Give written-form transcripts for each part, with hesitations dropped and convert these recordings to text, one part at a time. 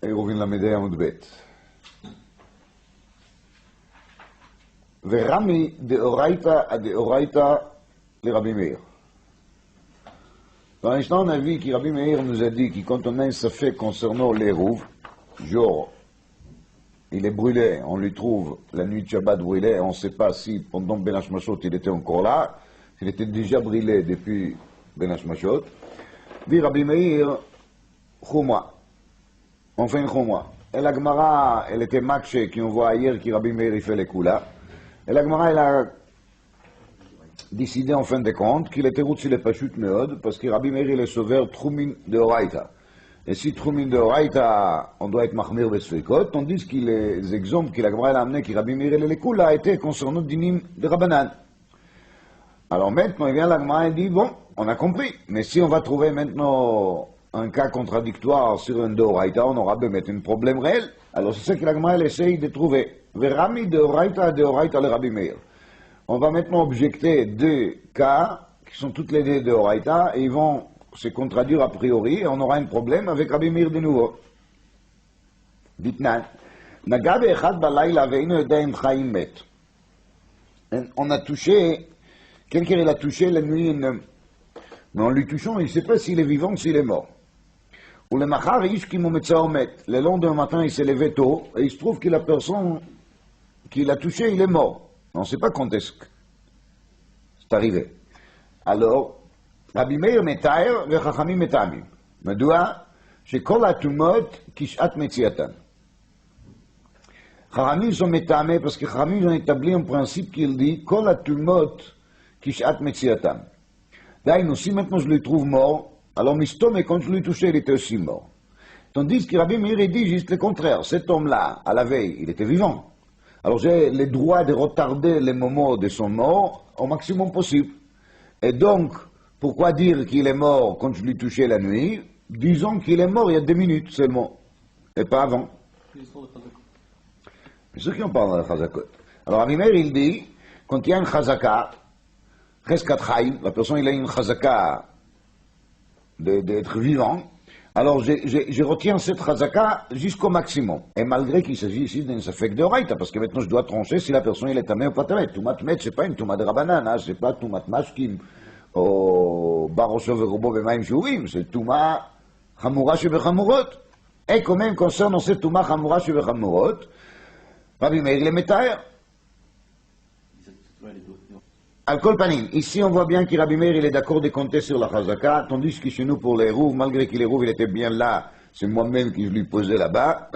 עירובין למדי עמוד ב' ורמי דאורייתא לרבי Meir. Dans l'instant, on a vu que Rabbi Meir nous a dit que quand on a un safek concernant les rouves, genre, il est brûlé, on lui trouve la nuit de Shabbat brûlé, on ne sait pas si pendant Ben Hashmashot il était encore là, il était déjà brûlé depuis Ben Hashmashot. Dit Rabbi Meir, Chouma. On fait une Chouma. Et la Gemara, elle était makshé, qui on voit hier que Rabbi Meir il fait les coups là. Et la Gemara, elle a décidé en fin de compte qu'il était route sur les Pashut Meod, parce que Rabbi Meir il est sauveur Troumin de Horaïta. Et si Troumin de Horaïta, on doit être Mahmir Besfekot, tandis que les exemples que la Gemara a amenés, que Rabbi Meir il est les coups là, étaient concernant Dinim de Rabbanan. Alors maintenant, il vient la Gemara et dit, bon, on a compris, mais si on va trouver maintenant un cas contradictoire sur un de Horaïta, on aura de mettre un problème réel. Alors c'est ça que la Gemara essaye de trouver. Verami de Horaïta le Rabbi Meir. On va maintenant objecter deux cas qui sont toutes les deux de Horaïta et ils vont se contradire a priori et on aura un problème avec Rabbi Meir de nouveau. Ditnan. Nagabe echad balayla veinu yodaim chaim met. On a touché, quelqu'un il a touché la nuit, mais en lui touchant, il ne sait pas s'il est vivant ou s'il est mort. Ou le machar ish ki mometza omet. Le lendemain matin, il s'est levé tôt et il se trouve que la personne qui l'a touché, il est mort. On ne sait pas quand est-ce que c'est arrivé. Alors, Rabbi Meir metaer vechachamim metamim. Madua, shekol hatumot kishat metziatan. Chachamim sont metamés parce que Chachamim ont établi un principe qui dit kol hatumot kishat metziatan. D'ailleurs, si maintenant je le trouve mort, alors mistom et quand je l'ai touché, il était aussi mort. Tandis que Rabbi Meir dit juste le contraire. Cet homme-là, à la veille, il était vivant. Alors j'ai le droit de retarder les moments de son mort au maximum possible. Et donc, pourquoi dire qu'il est mort quand je l'ai touché la nuit? Disons qu'il est mort il y a 2 minutes seulement, et pas avant. C'est ce qu'on parle de la chazakot. Alors Rabbi Meir, il dit, quand il y a une chazaka, cheskat chaim, la personne il a une chazaka d'être vivant, alors je retiens cette chazaka jusqu'au maximum. Et malgré qu'il s'agit ici d'un safek de Horaïta, parce que maintenant je dois trancher si la personne il est tamé ou pas tamé. Toumat met, c'est pas une toumat de Rabbanan, hein, c'est pas toumat mashkim, ou barosho verobo bemaim shurim, c'est toumat chamura shebechamurot. Et quand même concernant cette toumat chamura shebechamurot, Rabbi Meir le metaer. Al-Kol Panim, ici on voit bien que Rabbi Meir il est d'accord de compter sur la chazaka, tandis que chez nous pour les rouves, malgré que les rouves il était bien là, c'est moi-même qui je lui posais là-bas,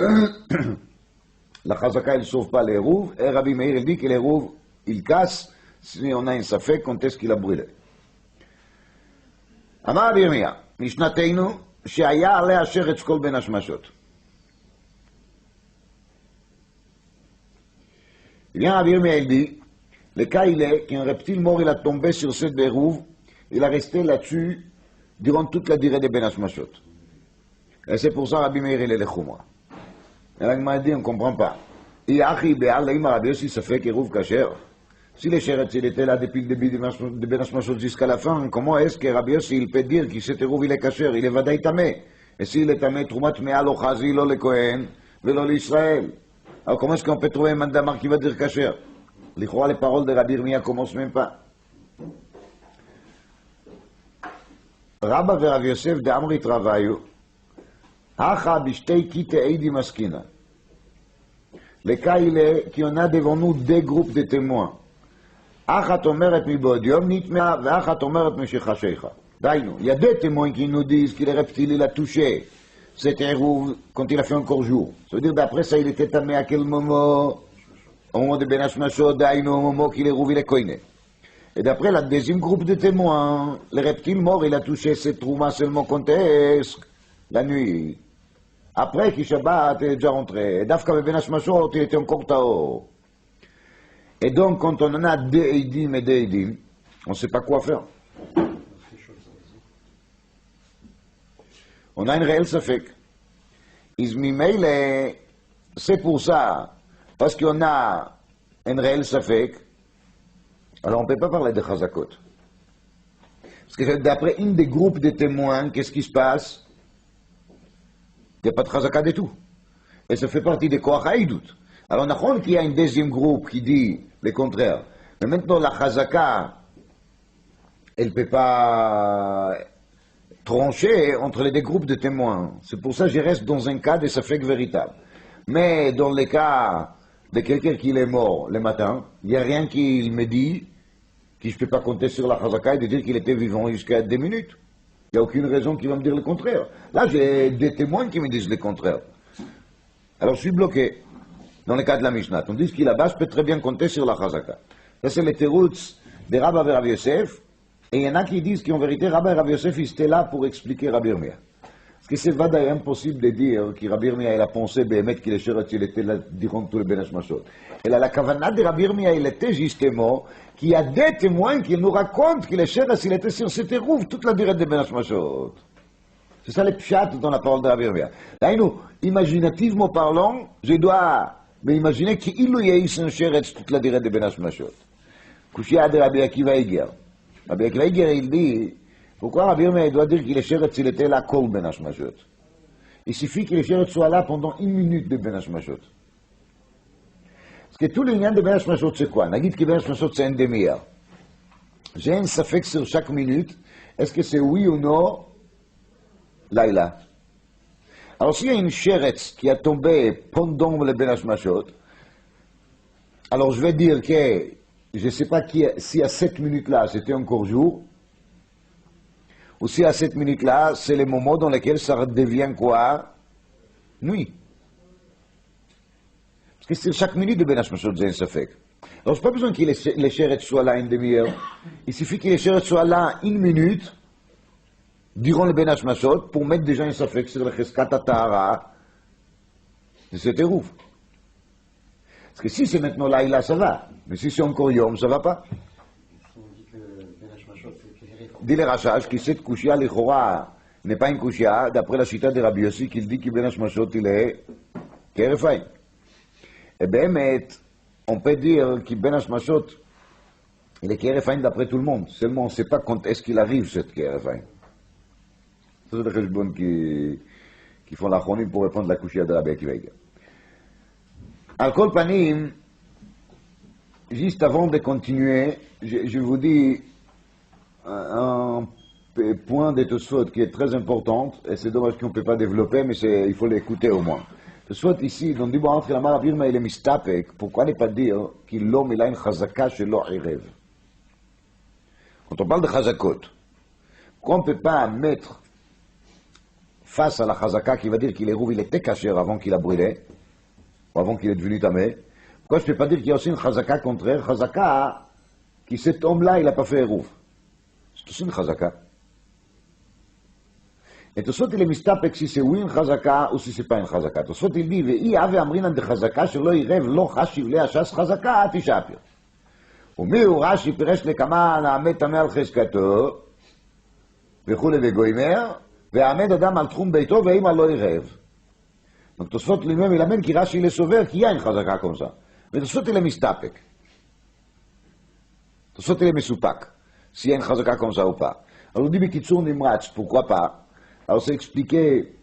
la chazaka il ne sauve pas les rouves, et Rabbi Meir il dit que les rouves il casse si on a un safek quand est-ce qu'il a brûlé. Amar Rabbi Yirmiyah, Mishnateinu, she'aya aleh asher etz kol ben hashmashot. Il vient Rabbi Yirmiyah il dit, le cas, il est qu'un reptile mort, il a tombé sur cette dérouve, il a resté là-dessus durant toute la durée de Ben Hashmashot. Et c'est pour ça Rabbi Meir, il est le Chouma. Et là, il m'a dit, on ne comprend pas. Et Achi, Béal, il m'a dit, si ça fait qu'il rouve Kacher, si le Chéretz, il était là depuis le début de Ben Hashmashot jusqu'à la fin, comment est-ce que Rabbi Yossi, il peut dire qu'il s'était rouve, il est Kacher, il est Vadaï Tamé. Et s'il est Tamé, Troumat Mea lo Chazi, lo le Kohen, velo l'Israël. Alors comment est-ce qu'on peut trouver un mandamar qui va dire Kacher? Les paroles de Rabbi Yirmiyah commencent même pas. Rabba et Rav Yosef de Amrit Ravayu, Acha bishtei kite eidi maskina. Le cas il est qu'il y en a devant nous 2 groupes de témoins. Acha tomeret mi bodiom nitmea, ve acha tomeret mi shechashecha. Daïnou, il y a 2 témoins qui nous disent que le reptile il a touché cet héros quand il a fait encore jour. Ça veut dire d'après ça il était tamé à quel moment? Au moment de Ben Hashmashot, au moment qu'il est rouvé les koine. Et d'après le deuxième groupe de témoins, le reptile mort, il a touché cette trouma seulement quand est-ce la nuit. Après qu'il Shabbat est déjà rentré. Et d'Afka Ben Hashmashot, il était encore Tao. Et donc, quand on en a 2 Eidim et 2 Eidim, on ne sait pas quoi faire. On a une réelle safek. Izmimeile, c'est pour ça. Parce qu'on a un réel safek, alors on ne peut pas parler de chazakot. Parce que d'après un des groupes de témoins, qu'est-ce qui se passe? Il n'y a pas de chazaka du tout. Et ça fait partie des Koach Haïdout. Alors, on a qu'il y a un deuxième groupe qui dit le contraire. Mais maintenant, la Chazaka, elle ne peut pas trancher entre les deux groupes de témoins. C'est pour ça que je reste dans un cas de Safek véritable. Mais dans le cas de quelqu'un qui est mort le matin, il n'y a rien qui me dit que je ne peux pas compter sur la Chazaka et de dire qu'il était vivant jusqu'à 2 minutes. Il n'y a aucune raison qui va me dire le contraire. Là, j'ai des témoins qui me disent le contraire. Alors, je suis bloqué. Dans le cas de la Mishnah, on dit qu'il là-bas, je peux très bien compter sur la Chazaka. Ça, c'est les terouts de Rabba et Rabbi Yosef. Et il y en a qui disent qu'en vérité, Rabba et Rabbi Yosef, ils étaient là pour expliquer Rabbi Yirmiyah. Parce que c'est vadaï impossible de dire que Rabbi Yirmiyah, il a pensé, Béhémet, qu'il était là durant tout le Ben Hashmashot. Et là, la kavana de Rabbi Yirmiyah, il était justement qu'il y a des témoins qui nous racontent que le Sheretz, il était sur cette érouve toute la durée de Ben Hashmashot. C'est ça le pshat dans la parole de Rabbi Yirmiyah. Là, nous, imaginativement parlant, je dois m'imaginer qu'il y a eu un Sheretz toute la durée de Ben Hashmashot. Kushia de Rabbi Akiva Iger. Rabbi Akiva Iger, il dit, pourquoi Rabbi Yirmiyah doit dire que le Sheretz, il était là, kol Ben Hashmashot? Il suffit que le Sheretz soit là pendant 1 minute de Ben Hashmashot. Parce que tout le lien de Ben Hashmashot, c'est quoi? On a dit que Ben Hashmashot, c'est un demi-heure. J'ai un safek sur chaque minute. Est-ce que c'est oui ou non? Laïla. Alors, s'il y a une Sheretz qui a tombé pendant le Ben Hashmashot, alors je vais dire que je ne sais pas si à 7 minutes-là, c'était encore jour, ou si à 7 minutes-là, c'est le moment dans lequel ça devient quoi? Nuit. Parce que c'est chaque minute de Ben Hashmashot, c'est un safek. Alors, je n'ai pas besoin que les Sheretz soient là une demi-heure. Il suffit que les Sheretz soient là 1 minute, durant le Ben Hashmashot, pour mettre déjà un safek sur le Cheskat HaTahara de cet érouf. Parce que si c'est maintenant là, ça va. Mais si c'est encore Yom, ça va pas. On dit que Ben Hashmashot, c'est Kéhéret. Dit le Rachach que cette Kushia, l'Ichora, n'est pas une Kushia, d'après la chita de Rabbi Yossi, qu'il dit que Ben Hashmashot, il est Kéhéret. Et Béhémet, on peut dire que Ben Hashmashot, il est Kéhéret d'après tout le monde. Seulement, on ne sait pas quand est-ce qu'il arrive, cette Kéhéret. Ça, c'est des cheshbon qui font la chronie pour répondre à la Kushia de Rabbi Akiva Iger. Al kol panim, juste avant de continuer, je vous dis un point de Tosfot qui est très important, et c'est dommage qu'on ne peut pas développer, mais il faut l'écouter au moins. Tosfot ici, on dit, bon, entre la Rabbi Yirmiyah il est mistapek, pourquoi ne pas dire qu'il l'homme il a une chazaka shelo irev? Quand on parle de chazakot, pourquoi on ne peut pas mettre face à la chazaka qui va dire qu'il est rouve, il était caché avant qu'il a brûlé, ou avant qu'il est devenu tamé? Pourquoi je ne peux pas dire qu'il y a aussi une chazaka contraire, chazaka, qui cet homme-là, il n'a pas fait rouve? C'est aussi une chazaka. Et Tosfot il est mistapek si c'est oui une chazaka ou si c'est pas une chazaka. Tosfot il dit, ואי אבי אמרינן דחזקה שלא ירב לא חשיב לה ש"ס חזקה תשאפר. ומיהו רש"י פירש לכמה נעמד טמא על חזקתו וכולי וגוימר, ועמד אדם על תחום ביתו ואימא לא ירב. Donc Tosfot lui-même il amène qui Rashi il est sauveur qu'il y a une chazaka comme ça. Mais Tosfot il est mistapek. Tosfot il est mesoupak. S'il y a une chazaka comme ça ou pas. Alors on dit Bekitsur Nimratz, pourquoi pas? Alors c'est expliqué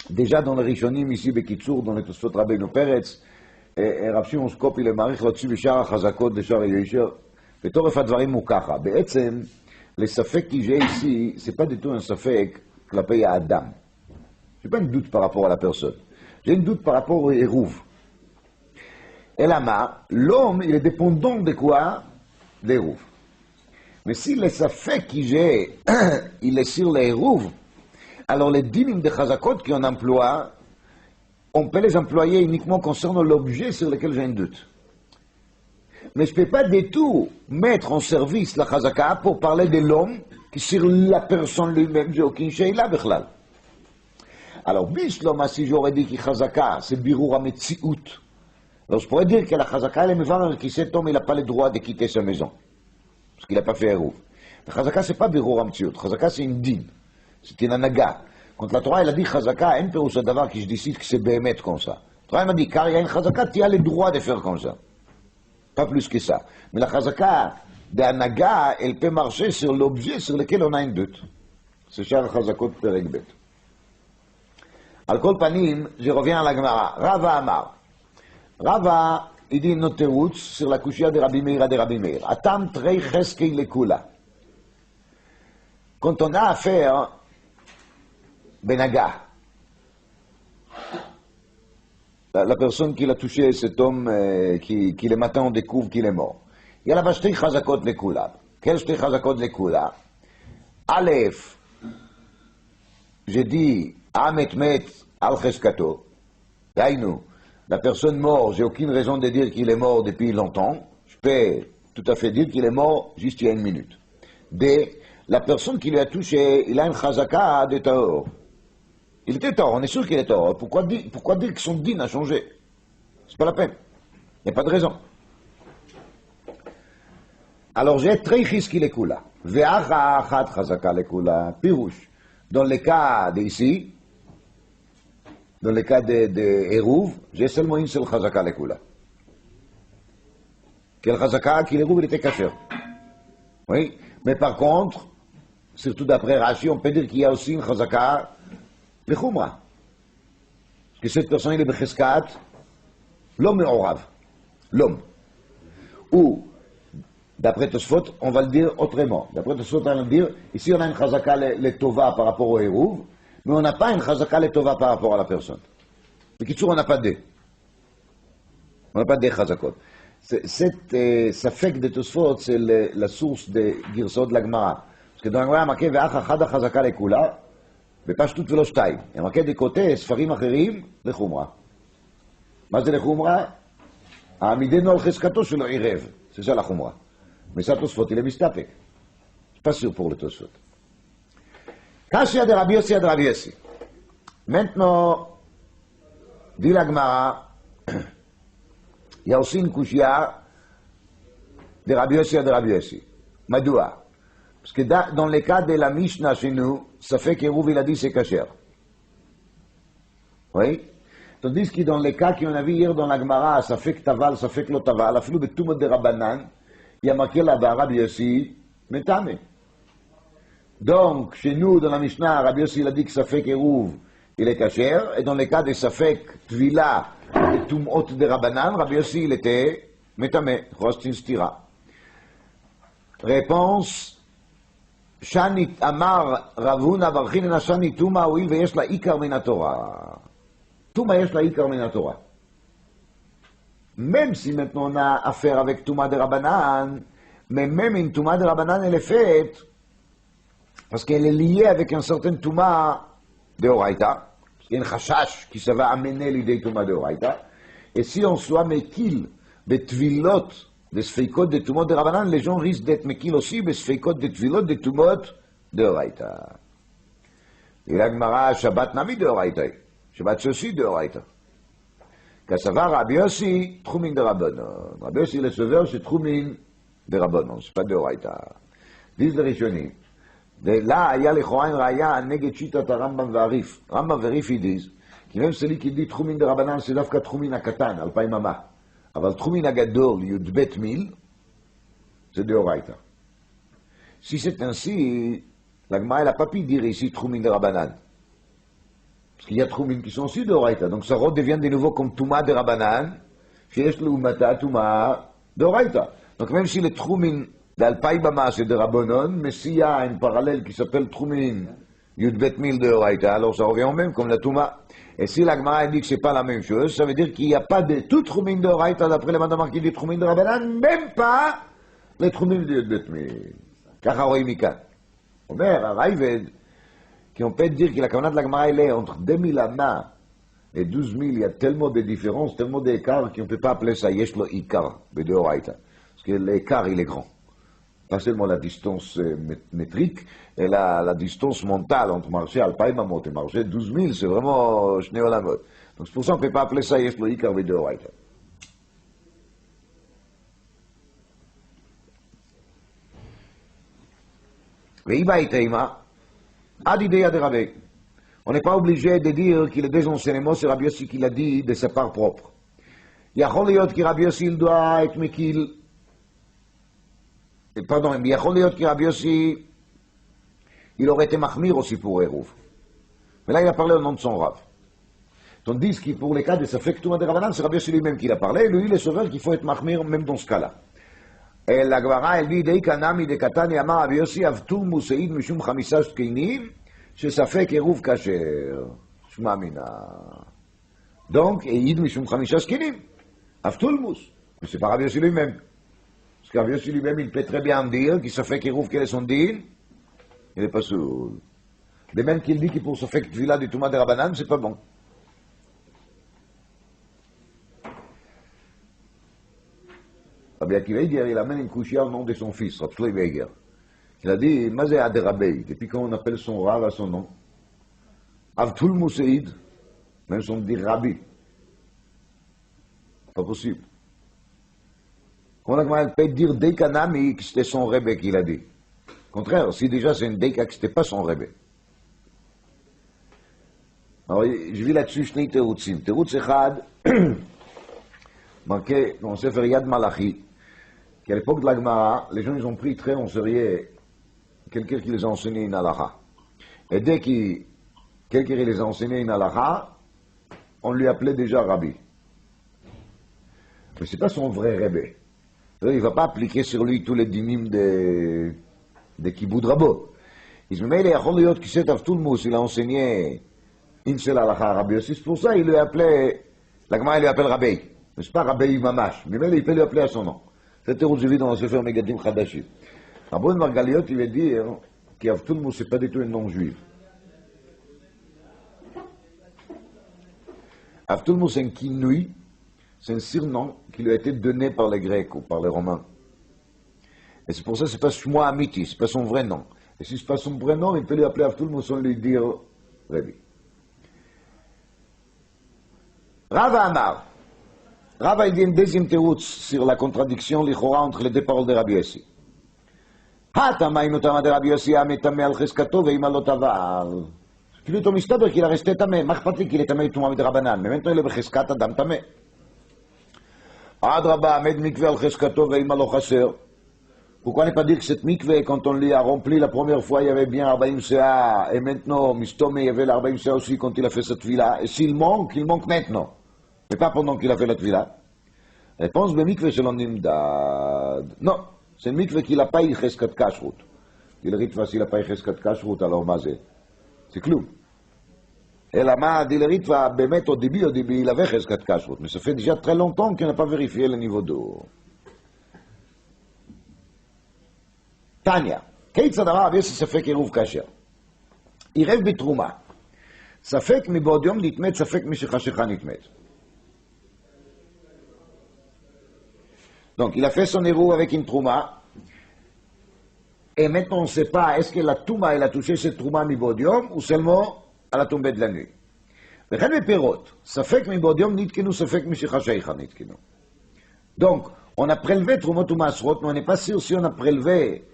déjà dans les Rishonim ici Bekitsur, dans les Tosfot Rabbeinu Peretz, et Rav Shimon Skop il est marich là-dessus בשאר החזקות לשאר הישר, ותורף הדברים הוא ככה. בעצם, לספק qui j'ai ici, c'est pas du tout un safek כלפי האדם. J'ai pas un doute par rapport à la personne. J'ai un doute par rapport au hérouv. Et là, l'homme, il est dépendant de quoi? De l'hérouv. Mais si le safek qui j'ai, il est sur le hérouv, alors les dinim de chazakot qu'on emploie, on peut les employer uniquement concernant l'objet sur lequel j'ai un doute. Mais je ne peux pas du tout mettre en service la chazaka pour parler de l'homme qui sur la personne lui-même, j'ai aucune sheila bichlal. Alors, Bishloma, si j'aurais dit que chazaka, c'est birour à metziut, alors je pourrais dire que la chazaka, elle est mevar, que cet homme, il n'a pas le droit de quitter sa maison. Parce qu'il n'a pas fait un rouf. La chazaka, c'est pas birour à metziut. Chazaka, c'est une din. C'est une anaga. Quand la Torah, elle a dit chazaka, un peu ou d'avoir que je décide que c'est béhémet comme ça. La Torah, elle m'a dit, car il y a une chazaka, tu as le droit de faire comme ça. Pas plus que ça. Mais la chazaka d'anaga, elle peut marcher sur l'objet sur lequel on a un doute. C'est cher chazakot perekbet. Al kol panim, je reviens à la Gemara. Rava Amar. Rava, il dit notre route sur la couchia de Rabbi Meir de Rabbi Meir. Atam trei cheskei lekula. Quand on a affaire benaga, la personne qui l'a touché, cet homme qui le matin on découvre qu'il est mort. Il y a la shtei chazakot lekula. Quel shtei chazakot lekula? Aleph, j'ai dit, Amet met al cheskato. Daïnou, la personne morte, j'ai aucune raison de dire qu'il est mort depuis longtemps. Je peux tout à fait dire qu'il est mort juste il y a une minute. D, la personne qui lui a touché, il a une chazaka de tahor. Il était tahor, on est sûr qu'il est tahor. Pourquoi dire que son din a changé? C'est pas la peine. Il n'y a pas de raison. Alors j'ai treichis qui l'écoula. Ve'acha achat chazaka l'écoula. Pirouche. Dans le cas d'ici, dans le cas de Hérouv, j'ai seulement une seule chazaka l'écoula. Quelle chazaka? Qu'il Hérouv, il était caché. Oui. Mais par contre, surtout d'après Rashi, on peut dire qu'il y a aussi une chazaka l'chumra. Parce que cette personne, il est becheskat, l'homme est orav. L'homme. Ou, d'après Tosfot, on va le dire autrement. D'après Tosfot, on va le dire, ici on a une chazaka le tova par rapport au Hérouv, mais on n'a pas une chazaka le tova par rapport à la personne. Mais Kitsour, on n'a pas deux. On n'a pas deux chazakot. Cette safek de Tosfot, c'est la source de Girsot de la Gemara. Parce que dans la Gemara, il y a marqué ve'acha chada chazaka lekula, בפשטות ולא שתיים. המקד דקוטה, ספרים אחרים, לחומרה. מה זה לחומרה? העמידנו על חזקתו שלו עירב. זה ça la חומרה. Mais ça, Tosfot, il est מסתפק. C'est pas sûr pour le Tosfot. קשיא דרבי יוסי עד רבי יוסי. Maintenant, dit la Gemara, il y a aussi une couchia de Rabbi Yossi ad Rabbi Yossi. Madoua? Parce que dans le cas de la Mishnah chez nous, ça fait que Rouv il a dit c'est kasher. Oui? Tandis que dans le cas qu'on a vu hier dans la Gemara, ça fait que taval, ça fait que l'otaval, afilou betumot de Rabbanan, il y a marqué là-bas Rabbi Yossi, metame. Donc, chez nous, dans la Mishnah, Rabbi Yossi il a dit que ça fait que Rouv il est kasher, et dans le cas de ça fait que tvila et tumot de Rabbanan, Rabbi Yossi il était metame, rostin stira. Réponse, Shanit Amar Ravuna Barchinena Shanit Tuma Uil ויש לה עיקר מן התורה. Tuma יש לה עיקר מן התורה. Même si maintenant on a affaire avec Tuma de Rabbanan, mais même une Tuma de Rabbanan elle est faite parce qu'elle est liée avec un certain Tuma de Oraita, parce qu'il y a un chashash qui ça va amener l'idée Tuma de Oraita, et si on soit mekil de tvilot des sfeikot de tumot de Rabbanan, les gens risquent d'être mekil aussi, des sfeikot de tvilot de tumot de Oraita. Et la Gemara, Shabbat nami de Oraita. Shabbat c'est aussi de Oraita. Kassava Rabbi Yossi, Trumin de Rabbanon. Rabbi Yossi, le sauveur, c'est Trumin de Rabbanon, c'est pas de Oraita. Disent les Rishonim. Là, il y a les Choraim Raya, Neged Shitat Rambam Varif. Rambam Varif, ils disent, qui même celui qui dit Trumin de Rabbanan, c'est Dafka Trumin Akatan, Alpay Mama. אבל תחומין הגדול, י"ב מיל, זה דאורייתא. Si c'est ainsi, la Gemara elle n'a pas pu dire ici Tchoumin de Rabbanan. Parce qu'il y a Tchoumin qui sont aussi d'Oraita. Donc ça redevient de nouveau comme Touma de Rabbanan, שיש לעומתה Touma d'Oraita. Donc même si le Tchoumin d'Alpaï Bama c'est de Rabbanon, mais s'il y a un parallèle qui s'appelle Tchoumin Yudbet Mil de Oraita, alors ça revient au même comme la Touma. Et si la Gemara dit que c'est pas la même chose, ça veut dire qu'il n'y a pas de tout Tchoumin de Oraita d'après le Madamar qui dit Tchoumin de Rabbanan, même pas le Tchoumin de Yudbet Mil. Car Haroï Mikan. Omer, Raïved, qui on peut dire que la Kavanah de la Gemara elle est entre 2000 amas et 12 000, il y a tellement de différences, tellement d'écarts qu'on ne peut pas appeler ça Yesh lo Ikar, de Oraita. Parce que l'écart il est grand. Pas seulement la distance métrique, et la distance mentale entre marcher Alpaï Mamot et marcher 12 000, c'est vraiment Shnei Olamot. Donc c'est pour ça qu'on ne peut pas appeler ça Yesh lo Ikar de Oraita. On n'est pas obligé de dire qu'il y a des enseignements sur Rabbi Yossi qu'il a dit de sa part propre. יכול להיות כי רבי יוסי ידוע את מקיל, pardon, יכול להיות כי רבי יוסי, il aurait été מחמיר aussi pour Hérouv. Mais là il a parlé au nom de son Rav. Tandis que pour les cas de Safek Touma de Rabbanan, c'est Rabbi Yossi lui-même qui l'a parlé, lui, il est sauveur qu'il faut être mahmir même dans ce cas-là. Et la Gemara, elle dit, Dei kanami de katani amar Rabbi Yossi avtul museid mishum chamisa shkenim, shesafek eruv kasher. Shma mina. Donc, eid mishum chamisa shkenim. Avtul mus. Mais c'est pas Rabbi Yossi lui-même. Parce que Rabbi Yossi lui-même, il peut très bien dire qu'il safek eruv quel est son din, il n'est pas sûr. De même qu'il dit que pour safek tvila de Touma de Rabbanan, c'est pas bon. Rabbi Akiva Eiger, il amène une couchia au nom de son fils, Rav Shlomo Eiger. Il a dit, Mazé Aderabei, depuis quand on appelle son Rav à son nom, Avtul Museid, même son dit Rabbi. Pas possible. Comment elle peut dire Deikanami que c'était son Rebbe qu'il a dit. Au contraire, si déjà c'est une Deika que c'était pas son Rebbe. Alors, je vis là-dessus, Shnei Terutzim. Terutz Echad, marqué dans le Sefer Yad Malachi, qu'à l'époque de la Gemara, les gens ils ont pris très en sérieux quelqu'un qui les a enseigné une halakha. Et dès que quelqu'un les a enseigné une halakha, on lui appelait déjà Rabbi. Mais c'est pas son vrai Rebbe. Il ne va pas appliquer sur lui tous les dynimes de Kiboud Rabot. Il se met, il y a Choliot qui s'est Avtul Mus, il a enseigné une seule halakha à Rabbi Yossi. C'est pour ça il lui appelait, la Gemara lui appelle Rabbi. Mais c'est pas Rabbi Mamash, mais il peut lui appeler à son nom. C'est ce que je vis dans le Sefer Megadim Chadashim. Rabbi Margaliot, il veut dire qu'Avtul Mus, c'est pas du tout un nom juif. Avtul Mus, c'est un kinui, c'est un surnom qui lui a été donné par les Grecs ou par les Romains. Et c'est pour ça que c'est pas Shmo Amiti, c'est pas son vrai nom. Et si c'est pas son vrai nom, il peut lui appeler Avtul Mus sans lui dire Rabbi. Rava Amar. Rava, il dit une deuxième théorie sur la contradiction, l'Ichora, entre les deux paroles de Rabbi Yossi. Hatama inutama de Rabbi Yossi ametame al cheskato veima lo tavar. Plutôt mistaber qu'il a resté tamé. Machpati qu'il est tamé tout de Rabbanan. Mais maintenant il est becheskat adam tamé. Adraba amed mikve al cheskato veima lo chaser. Pourquoi ne pas dire que cette mikve, quand on l'y a rempli la première fois, il y avait bien 40 CA, et maintenant, mistome, il y avait la 40 CA aussi quand il a fait cette villa. Et s'il manque, il manque maintenant. Mais pas pendant qu'il a fait la tvila. Réponse, le mikve selon Nimdad. Non, c'est le mikve qu'il n'a pas eu cheskat kashrut. Il ritva s'il n'a pas eu cheskat kashrut, alors mazé. C'est clou. Et la ma dit le ritva, bémet au début, il avait cheskat kashrut. Mais ça fait déjà très longtemps qu'il n'a pas vérifié le niveau d'eau. Tanya. Keitz adamar, avies safek eruv kasher. Il rêve bitrouma. Safek mi bodium nitmet, safek mi shechashecha nitmet. Donc, il a fait son héros avec une trouma, et maintenant on ne sait pas, est-ce que la touma, elle a touché cette trouma mi-bodium, ou seulement à la tombée de la nuit. וכן בפירות, ספק מבעודיום נתקנו, ספק משחשיך נתקנו. Donc, on a prélevé Trumot ou Masrot, mais on n'est pas sûr si on a prélevé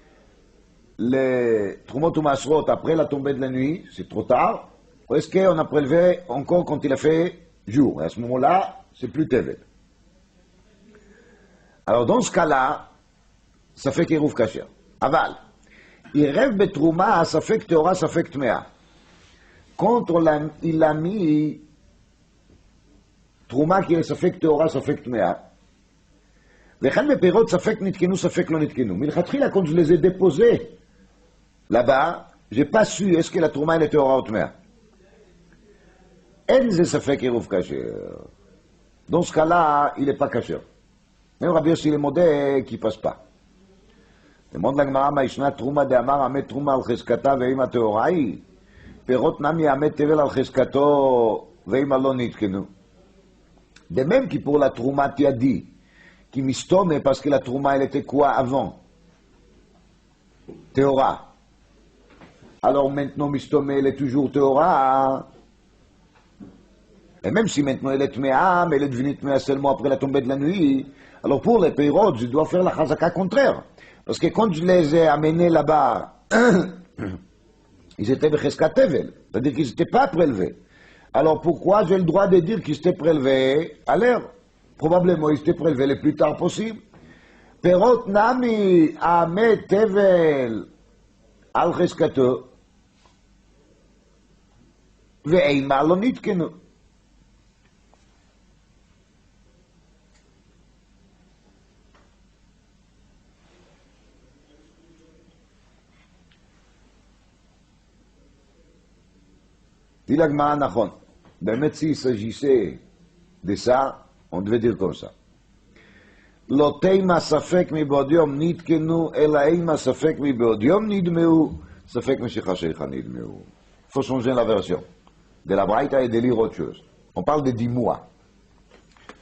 les Trumot ou Masrot après la tombée de la nuit, c'est trop tard, ou est-ce qu'on a prélevé encore quand il a fait jour. Et à ce moment-là, c'est plus Tevel. Alors dans ce cas-là, ça fait qu'Eruv Kasher. Aval, il rêve Betrouma, ça fait que Théora, ça fait que Tmea. Quand il a mis Trouma qui est ça fait que Théora, ça fait que Tmea. וכן בפירות ספק נתקנו, ספק לא נתקנו. מלכתחילה, quand je les ai déposés là-bas, j'ai pas su est-ce que la Trouma elle est Théora ou Tmea. אין זה ספק עירוב כשר. Dans ce cas-là, il n'est pas כשר. Même Rabbi Yossi le modé qui passe pas. demande la Gemara, מה ישנה תרומה דאמר עמת תרומה על חזקתה ואימא טהורה היא? פירות נמי עמת תבל על חזקתו ואימא לא נתקנו. De même que pour la Trouma Tiadi, qui mistome parce que la Trouma elle était quoi avant? Théora. Alors maintenant mistome elle est toujours Théora. Et même si maintenant elle est Tmea, mais elle est devenue Tmea seulement après la tombée de la nuit, alors pour les Peirot, je dois faire la Chazaka contraire. Parce que quand je les ai amenés là-bas, ils étaient Becheskat Tevel, c'est-à-dire qu'ils n'étaient pas prélevés. Alors pourquoi j'ai le droit de dire qu'ils étaient prélevés à l'air? Probablement ils étaient prélevés le plus tard possible. Perot nami amet tevel al cheskato ve'eima lo nitkenu. Dit la Gemara Nachon. באמת, s'il s'agissait de ça, on devait dire comme ça. לא תימא ספק מבעוד יום נתקנו, אלא אימא ספק מבעוד יום נדמהו, ספק משחשיך נדמהו. Il faut changer la version de la Braïta et de lire autre chose. On parle de 10 mois.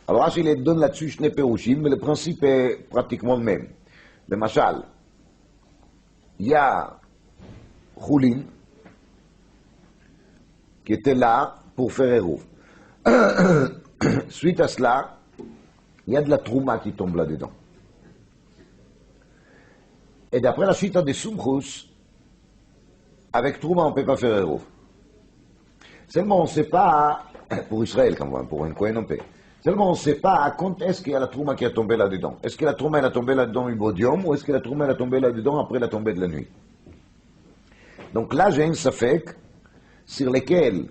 Alors Rashi il donne là-dessus Shne Perushim, mais le principe est pratiquement le même. Le Machal, il y a Choulin qui était là pour faire Eruv. Suite à cela, il y a de la Trouma qui tombe là-dedans. Et d'après la Shita des Sumchus, avec Trouma on ne peut pas faire Eruv. Seulement on ne sait pas, pour Israël quand même, pour un Kohen on peut. Seulement on ne sait pas quand est-ce qu'il y a la Trouma qui a tombé là-dedans. Est-ce que la Trouma elle a tombé là-dedans au Bodium ou est-ce que la Trouma elle a tombé là-dedans après la tombée de la nuit. Donc là j'ai un Safek sur lequel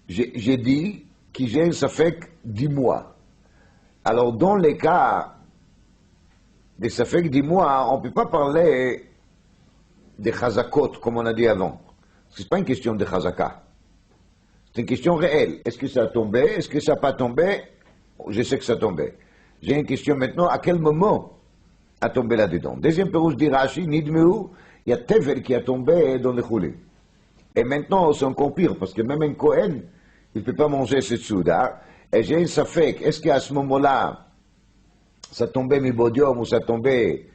j'ai dit que j'ai un Safek 10 mois. Alors dans les cas des Safek 10 mois, on ne peut pas parler de Chazakot comme on a dit avant. Ce n'est pas une question de Chazaka. C'est une question réelle. Est-ce que ça a tombé? Est-ce que ça n'a pas tombé? Je sais que ça a tombé. J'ai une question maintenant, à quel moment a tombé là-dedans? Deuxième pérouche dit Rashi, Nidmeu, il y a Tevel qui a tombé dans le Choulin. Et maintenant, c'est encore pire, parce que même un Kohen, il ne peut pas manger cette souda. Et j'ai un Safek, est-ce qu'à ce moment-là, ça tombait mi-bodium ou ça tombait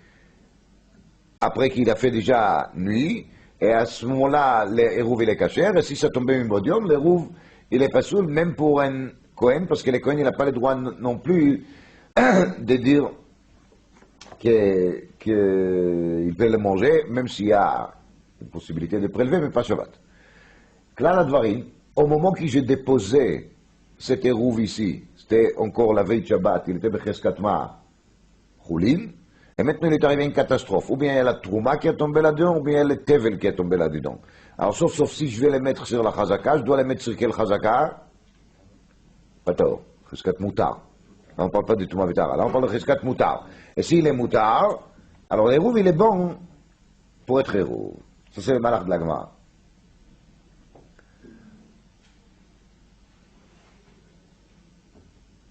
après qu'il a fait déjà nuit? Et à ce moment-là, l'Eruv il est caché. Et si ça tombait mi-bodium, l'Eruv il est pas soul, même pour un Kohen, parce que le Kohen il n'a pas le droit non plus de dire qu'il peut le manger, même s'il y a une possibilité de prélever, mais pas Shabbat. Klal Advarim, au moment que j'ai déposé cet Eruv ici, c'était encore la veille de Shabbat, il était Becheskat Ma Choulin, et maintenant il est arrivé une catastrophe. Ou bien il y a la Trouma qui est tombée là-dedans, ou bien il y a le Tevel qui est tombé là-dedans. Alors sauf si je vais les mettre sur la Chazaka, je dois les mettre sur quelle Chazaka? Pas tort, Cheskat Moutar. Là on ne parle pas du Trouma Vitar, là on parle de Cheskat Moutar. Et s'il est Moutar, alors l'Eruv il est bon pour être Eruv. Ça c'est le malach de la Gemara.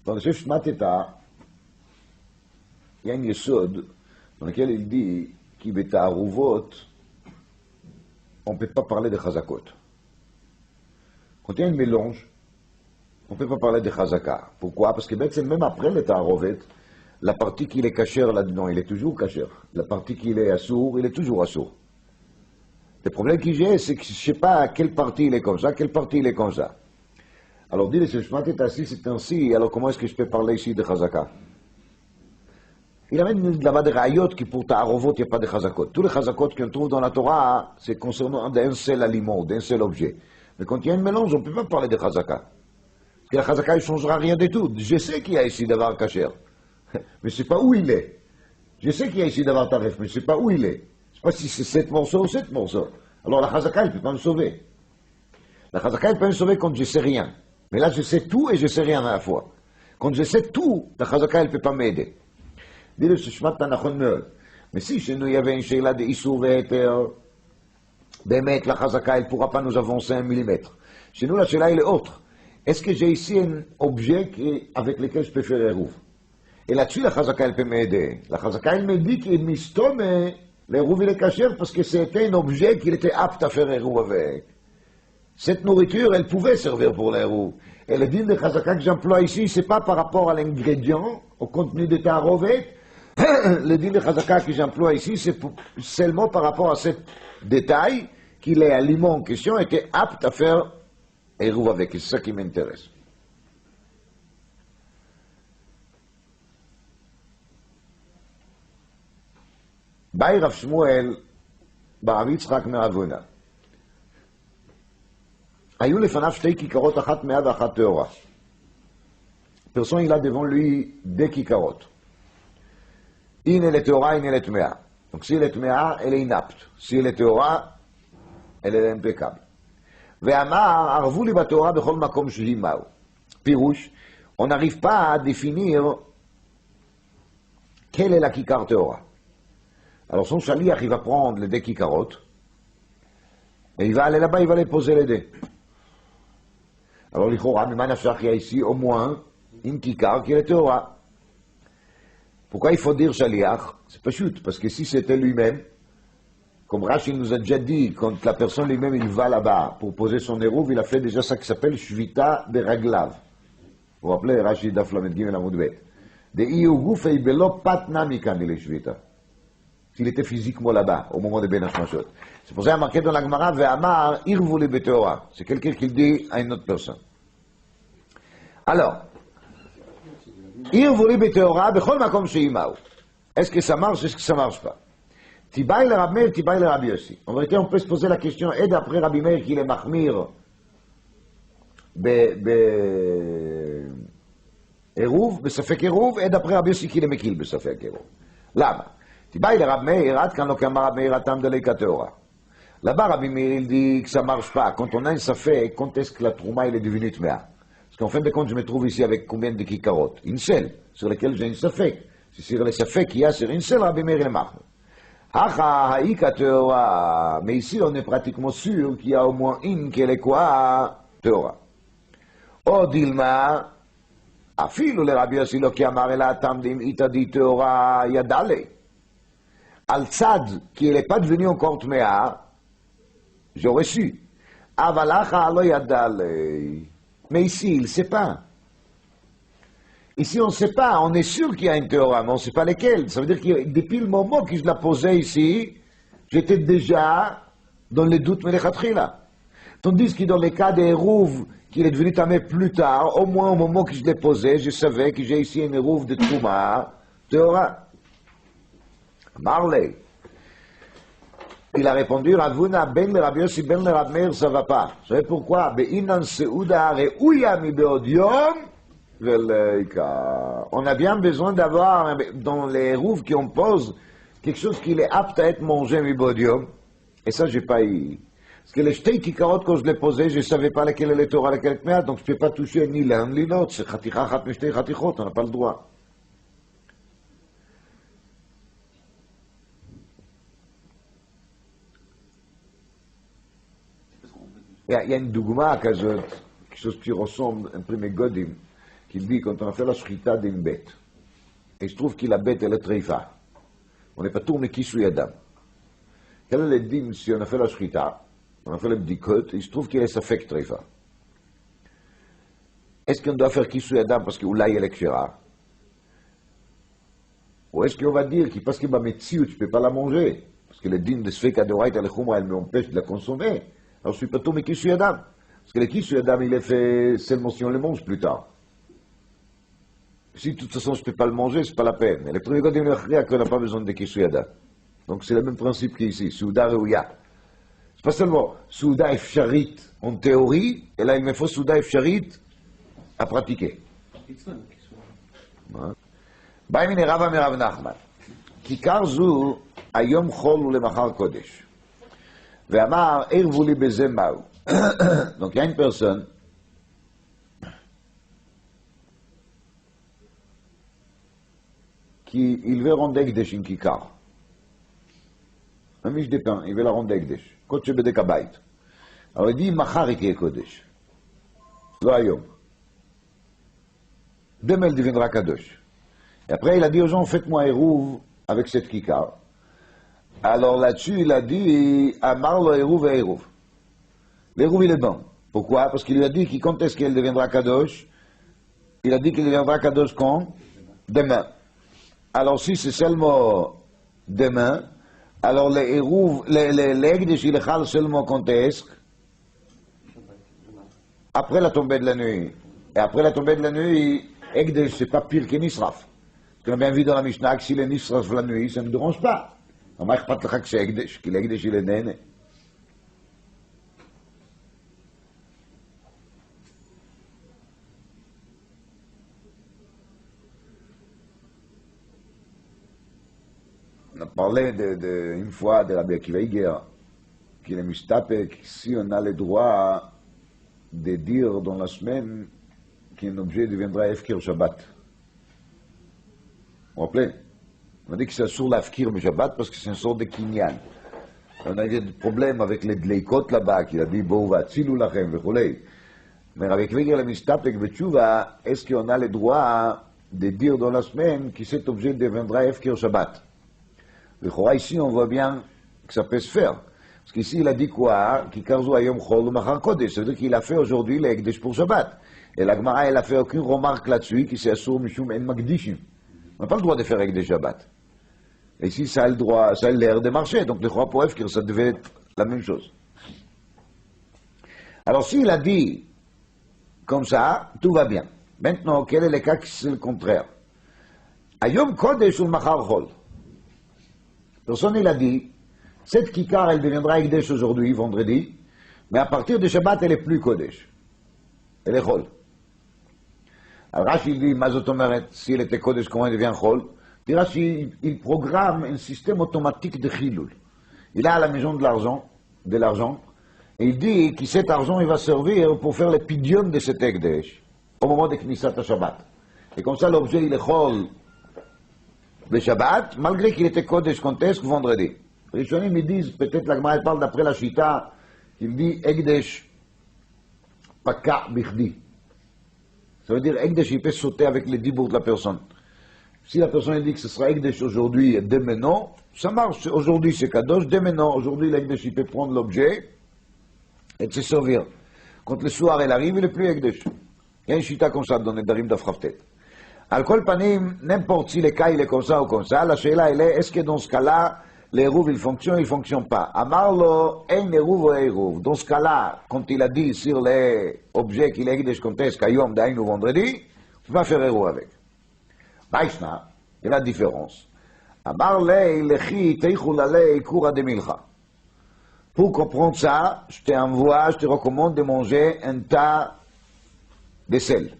Dans le Chef Shmateta, il y a un yesod dans lequel il dit qu'il est à Aruvot, on ne peut pas parler de Chazakot. Quand il y a un mélange, on ne peut pas parler de Chazaka. Pourquoi? Parce que même après le Ta'arovet, la partie qui est cachère là-dedans, il est toujours cachère. La partie qui est assour, il est toujours assour. Le problème que j'ai, c'est que je ne sais pas quelle partie il est comme ça, quelle partie il est comme ça. Alors, dis-le, si je m'attends assis, c'est ainsi, alors comment est-ce que je peux parler ici de Chazaka? Il y a même là-bas des rayot qui pour Ta'arovot, il n'y a pas de Chazakot. Tous les Chazakot qu'on trouve dans la Torah, c'est concernant d'un seul aliment, d'un seul objet. Mais quand il y a un mélange, on ne peut pas parler de Chazaka. Parce que la Chazaka, il ne changera rien du tout. Je sais qu'il y a ici d'avoir Kacher, mais je ne sais pas où il est. Je sais qu'il y a ici d'avoir Taref, mais je ne sais pas où il est. Je ne sais pas si c'est 7 morceaux ou 7 morceaux. Alors la Chazaka, elle ne peut pas me sauver. La Chazaka, elle peut me sauver quand je ne sais rien. Mais là, je sais tout et je ne sais rien à la fois. Quand je sais tout, la Chazaka, elle ne peut pas m'aider. Dis-le, ce Shmat Tanachon meurt. Mais si chez nous, il y avait une Sheila de Issur Ve'eter, Bémet, la Chazaka, elle ne pourra pas nous avancer 1 millimètre. Chez nous, la Sheila, elle est autre. Est-ce que j'ai ici un objet avec lequel je peux faire Eruv? Et là-dessus, la Chazaka, elle peut m'aider. La Chazaka, elle me dit qu'il mistome, l'Eruv, il est caché parce que c'était un objet qu'il était apte à faire Eruv avec. Cette nourriture, elle pouvait servir pour l'Eruv. Et le din de Chazaka que j'emploie ici, c'est pas par rapport à l'ingrédient, au contenu de Ta'arovet. Le din de Chazaka que j'emploie ici, c'est seulement par rapport à ce détail qu'il est aliment en question était apte à faire Eruv avec. C'est ça qui m'intéresse. Baï Rav Shmuel, ברב יצחק מאבונה. היו לפניו 2 כיכרות, אחת טמאה ואחת טהורה. Personne, il a devant lui 2 כיכרות. Une elle est טהורה, une elle est טמאה. Donc si elle est טמאה, elle est inapte. Si elle est טהורה, elle est impeccable. ואמר, ערבו לי בטהורה בכל מקום שהיא מהו. פירוש, on n'arrive pas à définir quelle est la כיכר טהורה. Alors son shaliach, il va prendre les 2 kikarotes, et il va aller là-bas, il va les poser les 2. Alors l'Ichora, Mimanachach, il y a ici au moins une kikar qui est Théora. Pourquoi il faut dire Shaliach? C'est pas chute, parce que si c'était lui-même, comme Rashi nous a déjà dit, quand la personne lui-même il va là-bas pour poser son érouv, il a fait déjà ça qui s'appelle Shvita de Raglav. Vous vous rappelez, Rashi Daf Lamed Gimel Amud Bet. De Iyuguf et Belo Patna Mikan il est Shvita. S'il était physiquement là-bas, au moment de Ben Hashmashot. C'est pour ça qu'il y a marqué dans la Gemara, Ve'amar Irvuli Beteora. C'est quelqu'un qui le dit à une autre personne. Alors, Irvuli Beteora, Bechol Makom Sheimau. Est-ce que ça marche, est-ce que ça marche pas? Tibaï le Rabbi Meir, Tibaï le Rabbi Yossi. En vérité, on peut se poser la question, et d'après Rabbi Meir qu'il est mahmir, Eruv, בספק עירוב, et d'après Rabbi Yossi qu'il est מקil בספק עירוב. למה? תיבאי לרב מאיר, עד כאן לא כאמר רב מאיר הטעם דליקה טהורה. Là-bas, Rabbi Meir, il dit que ça marche pas. Quand on a un safek, quand est-ce que la trouma, il est devenue tmea? Parce qu'en fin de compte, je me trouve ici avec combien de kikarotes? Une seule, sur laquelle j'ai une safek. C'est sur les safek qu'il y a sur une seule, Rabbi Meir, il est mahmir. Hacha, haïka teora. Mais ici, on est pratiquement sûr qu'il y a au moins une qui est quoi? Teora. O dilma, afilu le Rabbi Yossi lo ki amar ela atam dim ita di teora yadale. Al tzad, qui n'est pas devenu encore tmea, j'aurais su. Avalacha alo yadale. Mais ici, il ne sait pas. Ici, on ne sait pas, on est sûr qu'il y a une théora, mais on ne sait pas lesquelles. Ça veut dire que depuis le moment que je la posais ici, j'étais déjà dans les doutes melechatchila. Tandis que dans les cas des Hérouv, qu'il est devenu tamé plus tard, au moins au moment que je l'ai posé, je savais que j'ai ici une Hérouv de Trouma, théora. Marley. Il a répondu, Ravuna, ben le Rabbi Yossi, ben le Rabbi Meir, ça va pas. Vous savez pourquoi? Be'inan seouda re'ouya mi be'odiom. On a bien besoin d'avoir dans les rouves qu'on pose quelque chose qui est apte à être mangé mi bodium. Et ça, j'ai pas eu. Parce que les jetés qui carottes, quand je les posais, je savais pas laquelle est le Torah, laquelle est le donc je peux pas toucher ni l'un ni l'autre. C'est khaticha, khat mishtei khatichot, on n'a pas le droit. Il y a une dougma, quelque chose qui ressemble un peu à Godim, qui dit quand on a fait la shrita d'une bête, et il se trouve que la bête elle est treifa, on n'est pas tourné qui sous Yadam. Quel est le dim si on a fait la shrita, on a fait le bdikot, il se trouve qu'il est safek treifa. Est-ce qu'on doit faire qui sous Yadam parce que là il est kshira? Ou est-ce qu'on va dire que parce qu'il m'a mis dessus, tu ne peux pas la manger? Parce que le dim de sfeka de Raït al-Khumra, elle m'empêche de la consommer. Alors je suis pas tombé qui sous Yadam. Parce que le qui sous Yadam, il est fait seulement si on le mange plus tard. Si de toute façon je ne peux pas le manger, c'est pas la peine. Et le premier cas de qu'on n'a pas besoin de Kishuyada. Donc c'est le même principe qu'ici, Souda Reuya. C'est pas seulement Souda Efcharit en théorie, et là il me faut Souda Efcharit à pratiquer. Baïmine Rava Merav Nachman. Kikar zu ayom chol ou le machar kodesh. Ve'amar ervuli beze ma'u. Donc il y a une personne qui il veut rendre Ekdesh in Kikar. Un miche de pain, il veut la rendre Ekdesh. Kodesh bedek habayit. Alors il dit, Machar ike Kodesh. Lo hayom. Demain elle deviendra Kadosh. Et après il a dit aux gens, faites-moi Eruv avec cette Kikar. Alors là-dessus il a dit, Amar lo Eruv et Eruv. L'Eruv il est bon. Pourquoi? Parce qu'il lui a dit que quand est-ce qu'elle deviendra Kadosh? Il a dit qu'il deviendra Kadosh quand? Demain. Alors si c'est seulement demain, alors les Eruv, les Ekdesh, il est seulement quand est-ce? Après la tombée de la nuit. Et après la tombée de la nuit, Ekdesh, c'est pas pire que Nisraf. Parce qu'on a bien vu dans la Mishnah que si les Nisraf la nuit, ça ne me dérange pas. On m'a pas que c'est Ekdesh, que l'Ekdesh, il est né. On a parlé une fois de Rabbi Akiva Iger, qu'il est mustapek, si on a le droit de dire dans la semaine qu'un objet deviendra Efkir Shabbat. Vous vous rappelez? On a dit que c'est sur l'Efkir Shabbat parce que c'est une sorte de kinyan. On a eu des problèmes avec les dleikot là-bas, qu'il a dit, Bo va tzilu lachem, v'choulei. Mais avec Weger le Mistapek Betchouva, est-ce qu'on a le droit de dire dans la semaine que cet objet deviendra Efker Shabbat? Le Chora, ici, on voit bien que ça peut se faire. Parce qu'ici, il a dit quoi? Kikarzo Ayom Chol ou Machar Kodesh. Ça veut dire qu'il a fait aujourd'hui l'Ekdesh pour Shabbat. Et la Gemara, elle a fait aucune remarque là-dessus, qui c'est Asur Mishum En Magdishim. On n'a pas le droit de faire Ekdesh Shabbat. Et ici, ça a le droit, ça a l'air de marcher. Donc le Chora pour Efker, ça devait être la même chose. Alors s'il a dit comme ça, tout va bien. Maintenant, quel est le cas qui c'est le contraire? Ayom Kodesh ou Machar Chol. Personne il a dit, cette kikar elle deviendra Ekdesh aujourd'hui, vendredi, mais à partir de Shabbat elle est plus Kodesh. Elle est Chol. Alors Rashi dit, Mazotomeret, si elle était Kodesh, comment elle devient Chol? Dit Rashi, il programme un système automatique de Chilul. Il a à la maison de l'argent, et il dit que cet argent il va servir pour faire le pidion de cet Ekdesh au moment de Knisat Shabbat. Et comme ça l'objet il est Chol le Shabbat, malgré qu'il était Kodesh contesque vendredi. Les Rishonim me disent, peut-être la Gemara parle d'après la Shita, il dit Ekdesh Paka Bichdi. Ça veut dire Ekdesh il peut sauter avec les dibours de la personne. Si la personne dit que ce sera Ekdesh aujourd'hui et demain non, ça marche. Aujourd'hui c'est Kadosh, demain non. Aujourd'hui l'Ekdesh il peut prendre l'objet et se servir. Quand le soir elle arrive, il n'est plus Ekdesh. Il y a une Shita comme ça dans les Darim d'Afraftet. Al kol panim, n'importe si le cas il est comme ça ou comme ça, la sheila elle est-ce que dans ce cas-là, l'Eruv il fonctionne pas? Amarlo, ein Eruv ou Eruv. Dans ce cas-là, quand il a dit sur les objets qu'il est Ekdesh contesque, Ayom, Daïn ou vendredi, tu vas faire Eruv avec. Maïsna, il y a la différence. Amarle, lechi, teichulale, kura de milcha. Pour comprendre ça, je te recommande de manger un tas de sel.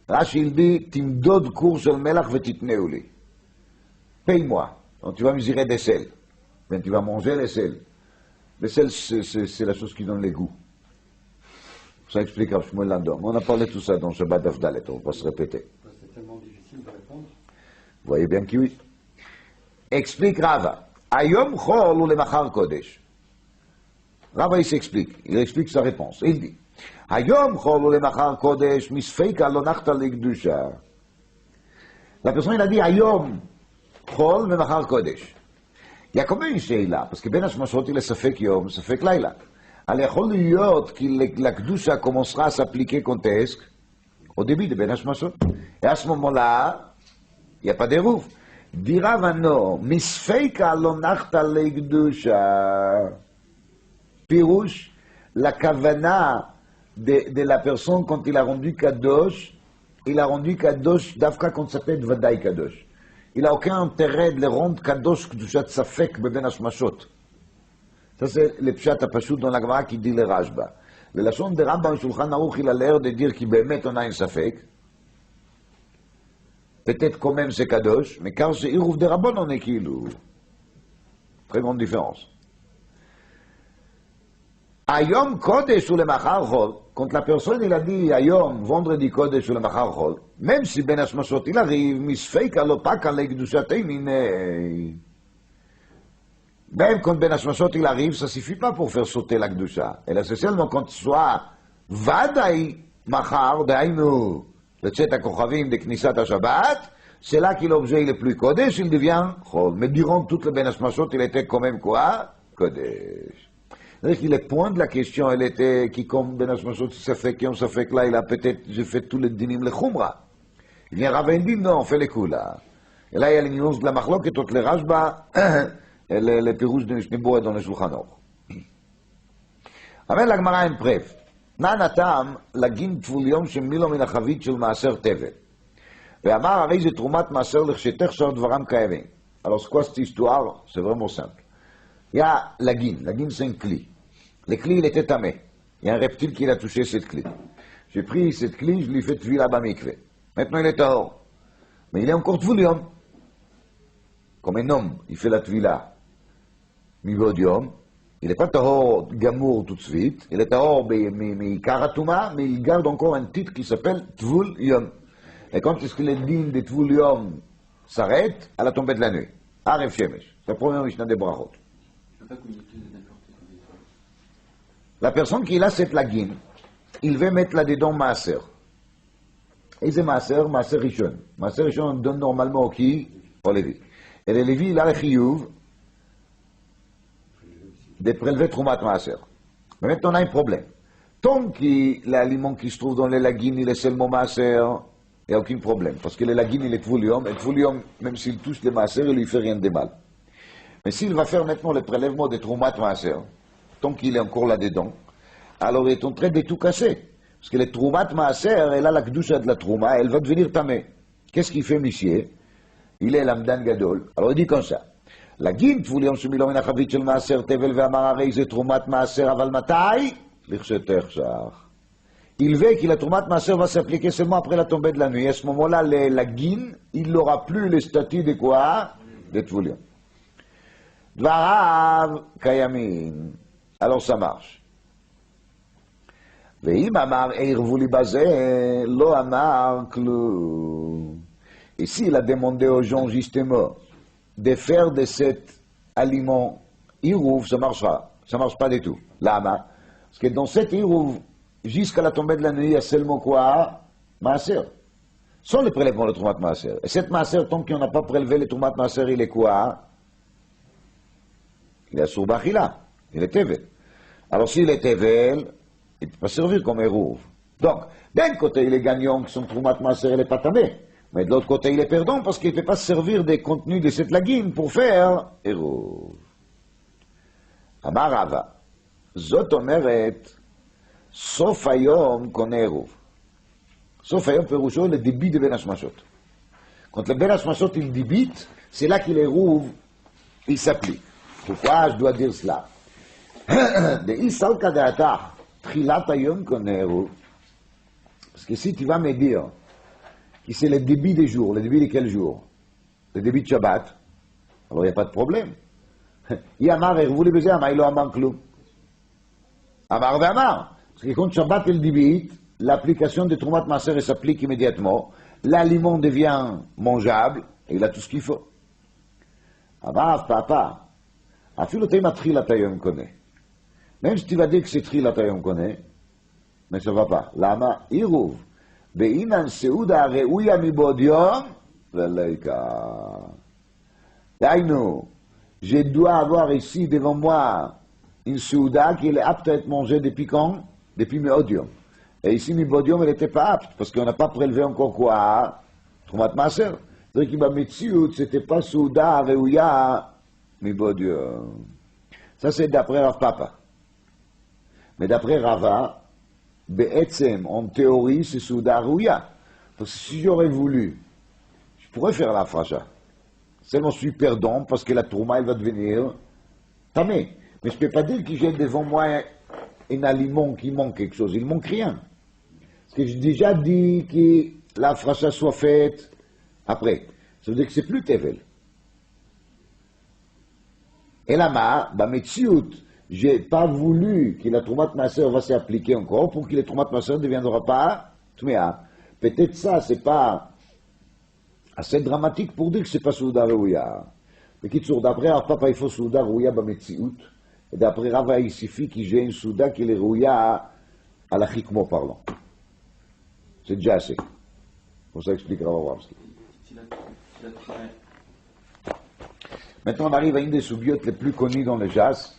Rashi il dit, Timdod cours sur le melach vetitneuli. Paye-moi. Donc tu vas mesurer des sels. Ben, tu vas manger les sels. Les sels, c'est la chose qui donne les goûts. Ça explique à Shmuel Landor. On a parlé de tout ça dans Shabbat d'Avdalet, on va se répéter. C'est tellement difficile de répondre. Vous voyez bien que oui. Explique Rava. Ayom chol ou le machar kodesh. Rava il s'explique. Il explique sa réponse. Il dit, Hayom chol ou le machar kodesh misfeika lo nachta legdusha. La personne il a dit Hayom chol le machar kodesh. Il y a combien une שאלה? parce que בין השמשות il est ספק יום, ספק לילה. Alors יכול להיות que la kedusha commencera à s'appliquer contesque au début de בין השמשות. Et à ce moment-là, il n'y a pas d'érouf. Dira vano, misfeika lo nachta legdusha. Pirouche, la kavana de la personne quand il a rendu kadosh, il a rendu kadosh d'Afka quand ça s'appelle Vadaï kadosh. Il n'a aucun intérêt de le rendre kadosh kedushat safek beben hashmashot. Ça c'est le pshat apashut dans la Gemara qui dit le Rashba. Le lachon de Rambam Shulchan Aruch il a l'air de dire qu'il bémet on a un safek. Peut-être quand même c'est kadosh, mais quand c'est Irouf de Rabban on est kilou. Très grande différence. Ayom Kodesh ou le Machar Chol, quand la personne il a dit Ayom, vendredi Kodesh ou le Machar Chol, même si Ben Hashmashot il arrive, misfeika lo paka le Kedushatei minei. Même quand Ben Hashmashot il arrive, ça suffit pas pour faire sauter la Kedusha. Et là c'est seulement quand soit Vadaï Machar, d'aïnou, le Tchet HaKochavim de Knisat HaShabbat, c'est là que l'objet il est plus Kodesh, il devient Chol. Mais durant toute le Ben Hashmashot, il était quand même quoi? Kodesh. Le point de la question, elle était qui comme Ben Hashmashot, ça fait que là, il a peut-être, j'ai fait tous les dinim le Khumra. Il vient Rav dit non, on fait les coups là. Et là, il y a les nuances de la Machlok et toutes les Rashba, et les pirouches de Mishnebo et dans le Shulchan Aruch. Amen la Gemara en bref. Nanatam, להגין טבול יום שמילו מן החבית של מעשר תבל. ואמר הרי זה תרומת מעשר לכשתך שאר דברם כאבן. Alors c'est quoi cette histoire? C'est vraiment simple. Il y a la guine c'est un cli. Le cli il était tamé. Il y a un reptile qui a touché cette cli. J'ai pris cette cli, je lui ai fait tvila bamikve. Maintenant il est tahor. Mais il est encore tvoulium. Comme un homme, il fait la tvila. Mivodium. Il n'est pas tahor gamour tout de suite. Il est tahor mi-karatuma, mais il garde encore un titre qui s'appelle tvoulium. Et quand est-ce que les dînes de tvoulium s'arrêtent? À la tombée de la nuit. Aref Shemesh. C'est la première Mishnah des Brachot. Je ne peux pas communiquer n'importe La personne qui a cette lagine, il veut mettre là-dedans maaser. Et c'est maaser rishon. Maaser rishon, on donne normalement au qui? Au Lévi. Et le Lévi, il a le chiyuv de prélever Troumat maaser. Mais maintenant, on a un problème. Tant que l'aliment qui se trouve dans les lagines, il est seulement maaser, il n'y a aucun problème. Parce que les lagines, il est tvoulium, et tvoulium, même s'il touche les maaser, il ne lui fait rien de mal. Mais s'il va faire maintenant le prélèvement de Troumat maaser, tant qu'il est encore là-dedans, alors il est en train de tout casser. Parce que le Troumat maaser, elle a la kdusha de la Trouma, elle va devenir tamé. Qu'est-ce qu'il fait, monsieur? Il est l'amdan gadol. Alors il dit comme ça. Lagin tvoulium שמילום מן החבית של מעשר תבל ואמר הרי זה תרומת מעשר, אבל מתי? לכשתחשך. Il veut que la Troumat maaser va s'appliquer seulement après la tombée de la nuit. À ce moment-là, la guine, il n'aura plus le statut de quoi? De tvoulium. Dvarav kayamin. Alors ça marche. ואם אמר ערבו לי בזה, לא אמר כלום. Et s'il a demandé aux gens justement de faire de cet aliment irouv, ça marchera. Ça marche pas du tout. Lama. Parce que dans cet irouv, jusqu'à la tombée de la nuit, il y a seulement quoi? Maaser. Sans le prélèvement de Troumat maaser. Et cette maaser, tant qu'on n'a pas prélevé le Troumat maaser, il est quoi? Il est assour bachila. Il est tevel. Alors s'il est tevel, il ne peut pas servir comme erouv. Donc, d'un côté, il est gagnant que son Troumat maaser, il est pas tamé. Mais de l'autre côté, il est perdant parce qu'il ne peut pas servir des contenus de cette lagine pour faire erouv. Amar Rava. Zot omeret, sauf ayom connaît erouv. Sauf ayom perusho le débit de Ben Hashmashot. Quand le Ben Hashmashot il débite, c'est là qu'il erouv, il s'applique. Pourquoi je dois dire cela? De Isalka de Atah, Trilat ayom connaît erouv. Parce que si tu vas me dire que c'est le débit des jours, le débit de quel jour? Le débit de Shabbat, alors il n'y a pas de problème. Il amar erouv le baiser, amar il a amar clou. Amar de amar. Parce que quand Shabbat il débite, l'application de Troumat maaser s'applique immédiatement, l'aliment devient mangeable, et il a tout ce qu'il faut. Amar, papa, afilo tema Trilat ayom connaît. Même si tu vas dire que c'est Trilat ayom connaît, mais ça ne va pas. Lama, irouv. Be'inan seuda re'uya mibod yom, veleika. Daïnou, je dois avoir ici devant moi une seuda qui est apte à être mangée depuis quand? Depuis mibod yom. Et ici, mibod yom, elle n'était pas apte, parce qu'on n'a pas prélevé encore quoi? Troumat maaser. C'est-à-dire qu'il m'a mis c'était pas seuda re'uya mibod yom. Ça, c'est d'après Rav Papa. Mais d'après Rava, Be'etzem, en théorie, c'est Souda Rouya. Parce que si j'aurais voulu, je pourrais faire la fracha. Seulement je suis perdant parce que la Trouma, elle va devenir tamée. Mais je ne peux pas dire que j'ai devant moi un aliment qui manque quelque chose. Il ne manque rien. Parce que j'ai déjà dit que la fracha soit faite après. Ça veut dire que c'est plus Tevel. Et là-bas, Metsiout, j'ai pas voulu que la Troumat maaser va s'appliquer encore pour que le Troumat maaser ne deviendra pas Tmea. Peut-être ça, c'est pas assez dramatique pour dire que c'est pas Souda Rouya. Mais d'après Rav Papa, il faut Souda Rouya Bametsiout. Et d'après Rava, il suffit que j'ai une Souda qui est Rouya à la Chikmo parlant. C'est déjà assez. Pour ça explique Rav Wamski. Maintenant, on arrive à une des soubiotes les plus connues dans le jazz.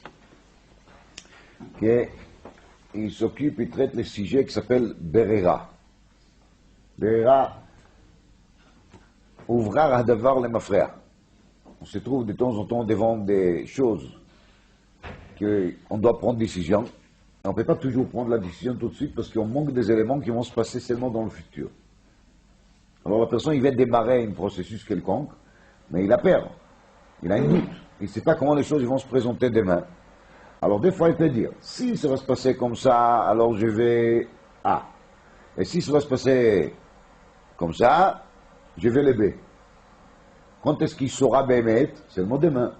Il s'occupe, il traite le sujet qui s'appelle Berera. Berera, ouvrar à devoir les mafrères. On se trouve de temps en temps devant des choses qu'on doit prendre décision. Et on ne peut pas toujours prendre la décision tout de suite parce qu'on manque des éléments qui vont se passer seulement dans le futur. Alors la personne, il va démarrer un processus quelconque, mais il a peur. Il a un doute. Il ne sait pas comment les choses vont se présenter demain. Alors des fois il peut dire, si ça va se passer comme ça, alors je vais A. Et si ça va se passer comme ça, je vais le B. Quand est-ce qu'il saura Bémet? C'est le mot demain.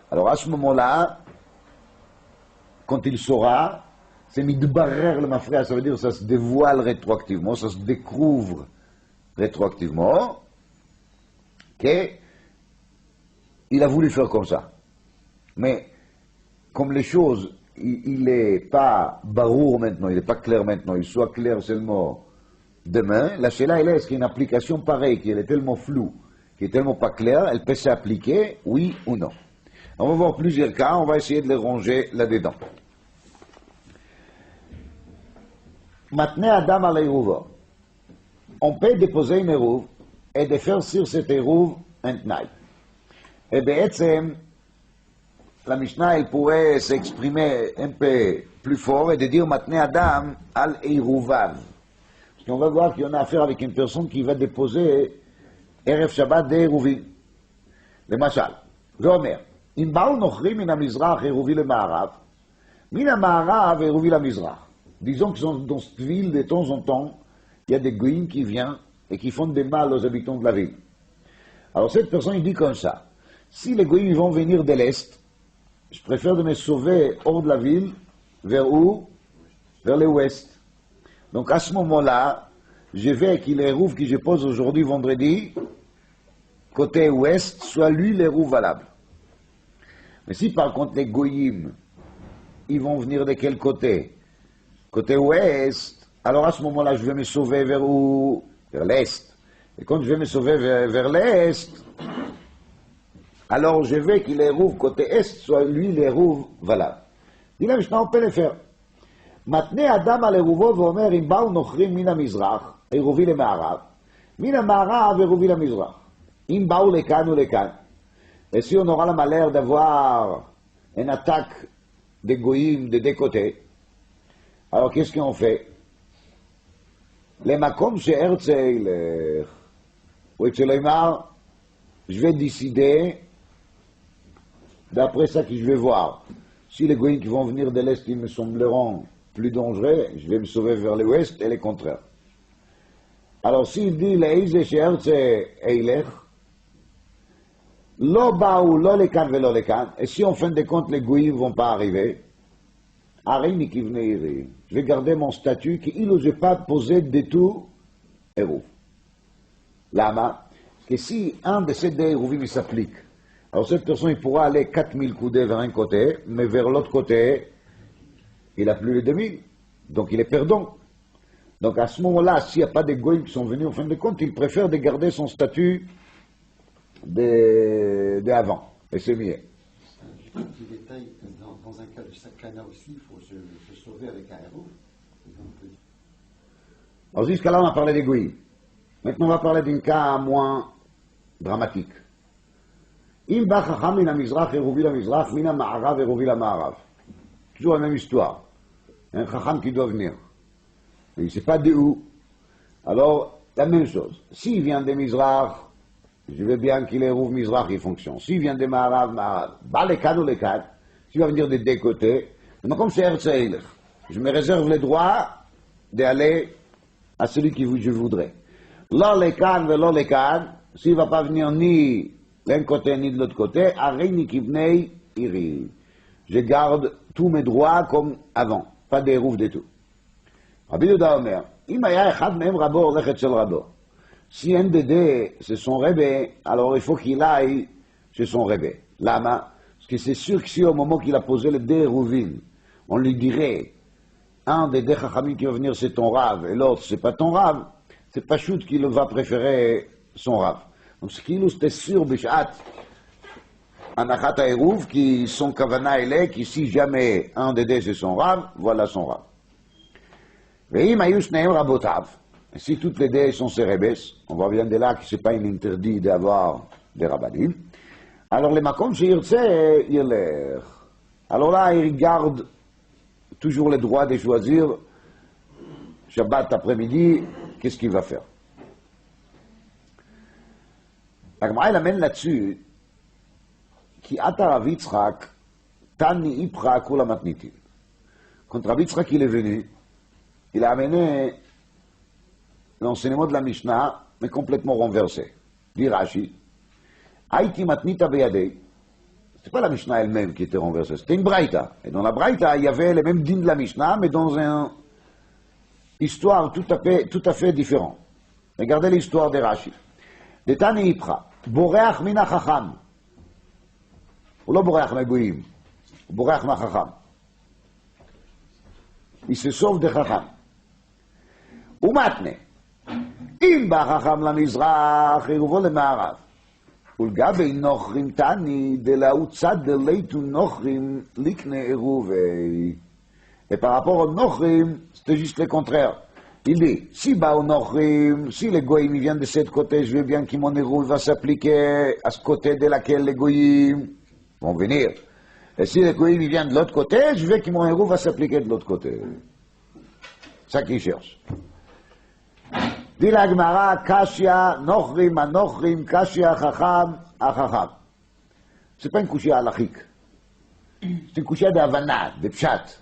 Alors à ce moment-là, quand il saura, c'est midbarer le mafrère, ça veut dire ça se dévoile rétroactivement, ça se découvre rétroactivement, qu'il a voulu faire comme ça. Mais comme les choses, il n'est pas barour maintenant, il n'est pas clair maintenant, il soit clair seulement demain, la Sheila, elle est-ce qu'il y a une application pareille, qui est tellement floue, qui est tellement pas claire, elle peut s'appliquer, oui ou non. On va voir plusieurs cas, on va essayer de les ranger là-dedans. Maintenant, Adam à l'Erouva. On peut déposer une érouve et de faire sur cette érouve un tnaï. Et בעצם, la Mishnah, elle pourrait s'exprimer un peu plus fort et de dire maintenant Adam al Eirouvav. Parce qu'on va voir qu'il y en a affaire avec une personne qui va déposer Erev Shabbat des Erouvim. למשל, זה אומר, אם באו נוכרים מן המזרח עירובי למערב, מן המערב עירובי למזרח. Disons que dans cette ville, de temps en temps, il y a des goïms qui viennent et qui font des mal aux habitants de la ville. Alors cette personne, il dit comme ça, si les goïms vont venir de l'Est, je préfère de me sauver hors de la ville, vers où? Vers l'Ouest. Donc à ce moment-là, je vais qu'il les rouves que je pose aujourd'hui, vendredi, côté Ouest, soit lui les rouves valables. Mais si par contre les goïms, ils vont venir de quel côté? Côté Ouest, alors à ce moment-là, je vais me sauver vers où? Vers l'Est. Et quand je vais me sauver vers l'Est, alors je vais qu'il les rouve côté Est, soit lui les rouve valables. dit la Mishnah, on peut les faire. מתנה אדם על עירובו ואומר, אם באו נוכרים מן המזרח, עירובי למערב, מן המערב עירובי למזרח. אם באו לכאן ולכאן. Et si on aura le malheur d'avoir une attaque des goïms de deux côtés, alors qu'est-ce qu'on fait? Les makom she'ertze ilech. Ou Etzeleimar, je vais décider d'après ça que je vais voir. Si les goïms qui vont venir de l'Est, ils me sembleront plus dangereux, je vais me sauver vers l'Ouest et le contraire. Alors s'il dit Leize she'ertze ilech, Lo baou, lo lekan velo lekan, et si en fin de compte les goïms ne vont pas arriver, Arini qui venait, je vais garder mon statut qu'il n'ose pas poser de tout Hérouv. Lama, que si un de ces deux Hérouvim s'applique, alors cette personne il pourra aller 4000 coudées vers un côté, mais vers l'autre côté, il n'a plus les 2000, donc il est perdant. Donc à ce moment-là, s'il n'y a pas de goïms qui sont venus en fin de compte, il préfère de garder son statut de avant, et c'est mieux. Un petit détail, dans un cas de sakana aussi, il faut se sauver avec un héros. Alors jusqu'à là, on a parlé des goïms. Maintenant, on va parler d'un cas moins dramatique. Im ba chacham min ha-mizrach eruvi la-mizrach, min ha-ma'arav eruvi la-ma'arav. Toujours la même histoire. Un chacham qui doit venir. Mais il ne sait pas de où. Alors, la même chose. S'il vient des mizrach, je veux bien qu'il érouve Mizrach, il fonctionne. S'il vient de Ma'arav, Ma'arav. Bah, les cadres ou les cadres. S'il va venir des deux côtés. Mais comme c'est Herzl, je me réserve le droit d'aller à celui que je voudrais. Là, les cadres, là, les cadres. S'il ne va pas venir ni d'un côté ni de l'autre côté, Arini Kibnei, Iri. Je garde tous mes droits comme avant. Pas d'érouve du tout. Rabbi Yehuda Omer, Imaya echad mehem rabo, lechet shel rabo. Si un des deux, c'est son rébé, alors il faut qu'il aille chez son rébé. Lama, parce que c'est sûr que si au moment qu'il a posé les deux rouvines, on lui dirait, un des deux chachamim qui va venir c'est ton rave, et l'autre c'est pas ton rave, c'est pas chut qu'il va préférer son rave. Donc ce qu'il c'était sûr, bishat, anachat ha'eruv, qui son kavana est qui si jamais un des deux c'est son rave, voilà son rave. Ve'im ayu shneim rabotav. Et si toutes les deux sont cérébès, on voit bien de là que ce n'est pas un interdit d'avoir des rabbanim, alors les makom shirtse, il l'air. Alors là, il garde toujours le droit de choisir, Shabbat après-midi, qu'est-ce qu'il va faire. La Gemara, elle amène là-dessus, qui ata Rav Yitzchak, tani ipra kula matnitin. Quand Rav Yitzchak il est venu, il a amené l'enseignement de la Mishnah, mais complètement renversé. Dit Rashi, Aïti matnita beyadei. C'était pas la Mishnah elle-même qui était renversée, c'était une braïta. Et dans la braïta, il y avait les mêmes dînes de la Mishnah, mais dans une histoire tout à fait différente. Regardez l'histoire de Rashi. Detani ipra, boreach mina chacham. Ou לא בורח מהגויים, הוא בורח מהחכם. il se sauve de Chacham. Ou maintenant, אם בא חכם למזרח, עירובו למערב. ולגבי נוכרים תני, דלאו צד דלייתו נוכרים לקנה עירובי. Et par rapport aux Nochrim, c'était juste le contraire. Il dit, si bah aux Nochrim, si les Goïm viennent de ce côté, je veux bien que mon héros va s'appliquer à ce côté de laquelle les Goïm vont venir. Et si les Goïm viennent de l'autre côté, je veux que mon héros va s'appliquer de l'autre côté. C'est ça qu'il cherche. Dit la Gemara, Kashia, Nochrim, Anochrim, Kashia, Chacham, Achacham. C'est pas une Kushia halachique. C'est une Kushia d'Havana, de Pshat.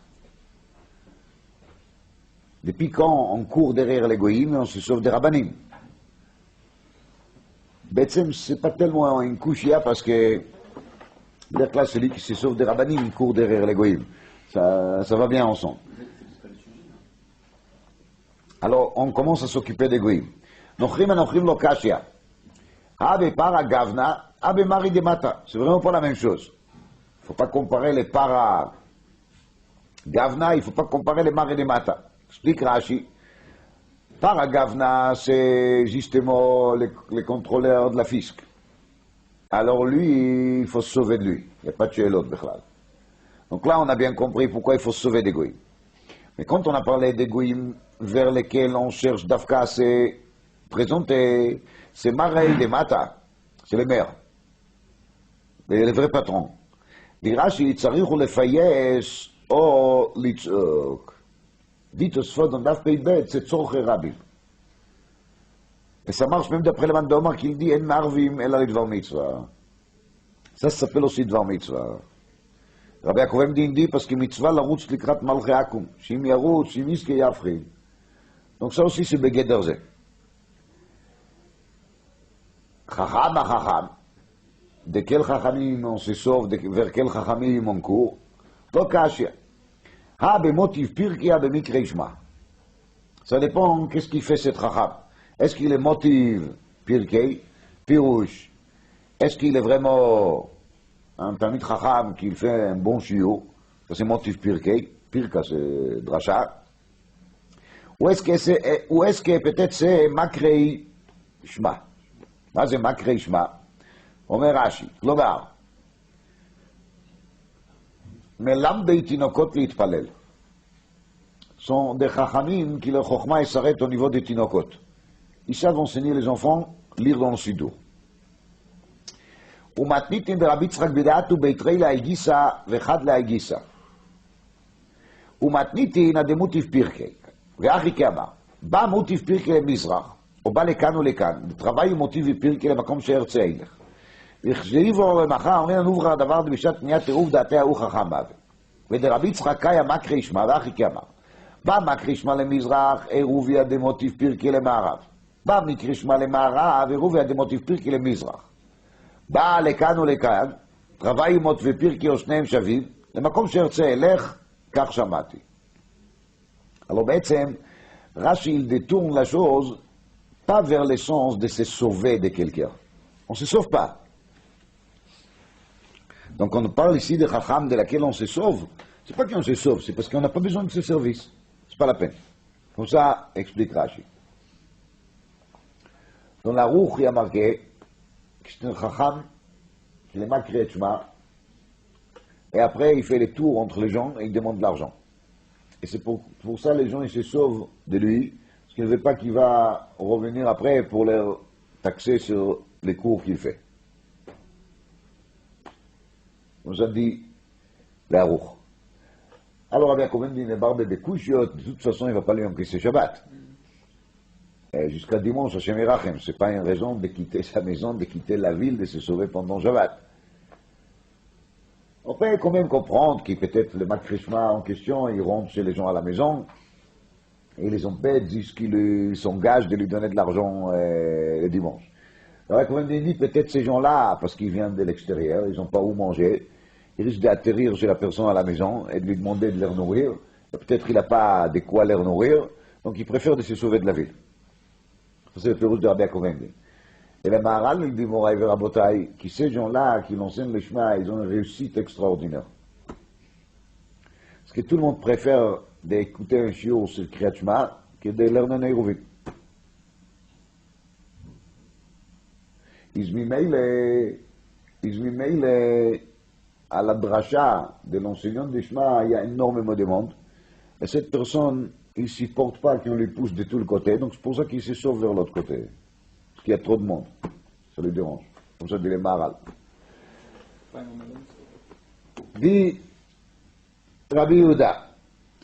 Depuis quand on court derrière les goïms et on se sauve des rabbanim. Betsem, c'est pas tellement une kushia parce que là, celui qui se sauve des rabbanim, il court derrière les goïms. Ça va bien ensemble. Alors, on commence à s'occuper des goïms. Nochrim anochrim lo kashia. Abe para gavna, abe mari de mata. C'est vraiment pas la même chose. Il ne faut pas comparer les para gavna, il ne faut pas comparer les mari de mata. Explique Rashi. Paragavna, c'est justement les contrôleurs de la fisc. Alors lui, il faut se sauver de lui. Il n'y a pas de tuer l'autre, Bechlal. Donc là, on a bien compris pourquoi il faut se sauver des goïms. Mais quand on a parlé des goïms vers lesquels on cherche d'Afka à se présenter, c'est Marei de Mata, c'est les maires, les vrais patrons. Dit Rashi, tzarichu lefayesh o litzok. Dit Tosfot dans Daf Pei Bet, c'est Tzorche Rabbi. Et ça marche même d'après le man d'Omar qui dit En marvim ela lidvar mitzvah. Ça s'appelle aussi Dvar mitzvah. Rabbi Yaakov dit parce que mitzvah l'arutz likrat malchei akum. Shim yarutz, shim iske yafri. Donc ça aussi c'est Begederze. Chacham à Chacham. De quel Chachamim on se sauve, vers quel Chachamim on court. Lo kashia. Ha bemotiv pirki, ha bemikre ishma. Ça dépend qu'est-ce qu'il fait cet Chacham. Est-ce qu'il est motive pirkei, pirouche? Est-ce qu'il est vraiment un tamid Chacham qui fait un bon shiur? Ça c'est motive pirkei, pirka c'est drasha. Ou est-ce que peut-être c'est makrei shma? מה זה מקרא ישמע? אומר רש"י, כלומר, מלמדי תינוקות להתפלל. sont des chachamim qui leur chokhma s'arrête au niveau des tinokot. Ils savent enseigner les enfants lire dans le sidour. ומתניתין דרבי יצחק בדעתו ביתרי להגיסה וחד להגיסה. ומתניתין הדמוטיב פרקי. ואחי כאמר, בא מוטיב פרקי למזרח, או בא לכאן או לכאן, ותרווי מוטיב פרקי למקום שארצה ילך. וכשאיבו למחר, אומר לנו כבר הדבר בשעת קניית תירוב דעתי ההוא חכם באווה. ודרבי יצחק קאי המקרא ישמע, ואחי כאמר, בא מקרא ישמע למזרח, עירוביה דמוטיב פרקי למערב. בא מקרא ישמע למערב, עירוביה דמוטיב פרקי למזרח. בא לכאן או לכאן, תרווי מות ופרקי או שניהם שווים, למקום שארצה אלך, כך שמעתי. Alors בעצם, Rashi il détourne la chose pas vers le sens de se sauver de quelqu'un. On ne se sauve pas. Donc on parle ici de Chacham de laquelle on se sauve. C'est pas qu'on se sauve, c'est parce qu'on n'a pas besoin de ce service. C'est pas la peine. Comme ça, explique Rashi. Dans la Rouch, il y a marqué que c'est un Chacham qui est Makri Shma, et après il fait les tours entre les gens et il demande de l'argent. Et c'est pour ça les gens ils se sauvent de lui, parce qu'ils ne veulent pas qu'il va revenir après pour leur taxer sur les cours qu'il fait. On a dit la Rouch. Alors Rabbi Yaakov dit, de toute façon il ne va pas lui encaisser Shabbat. Jusqu'à dimanche, Hashem Yerachem, ce n'est pas une raison de quitter sa maison, de quitter la ville, de se sauver pendant Shabbat. On peut quand même comprendre que peut-être le Makrishma en question, il rentre chez les gens à la maison, et les empêche, disent qu'ils s'engagent de lui donner de l'argent le dimanche. Alors quand même dit, peut-être ces gens-là, parce qu'ils viennent de l'extérieur, ils n'ont pas où manger, ils risquent d'atterrir chez la personne à la maison et de lui demander de les nourrir. Peut-être qu'il n'a pas de quoi les nourrir, donc il préfère de se sauver de la ville. C'est le pérouge de Rabbi Yaakov. Et le Maharal, il dit, Moraï Verabotai, qui ces gens-là, qui l'enseignent le Shema, ils ont une réussite extraordinaire. Parce que tout le monde préfère d'écouter un shiur sur Kriyat Shema que de lerner Eruvin. À la dracha de l'enseignant de Shema, il y a énormément de monde. Et cette personne, il ne supporte pas qu'on lui pousse de tous les côtés, donc c'est pour ça qu'il se sauve vers l'autre côté. Parce qu'il y a trop de monde. Ça lui dérange. Comme ça, dit les Maharal. Dit Rabbi Yehuda.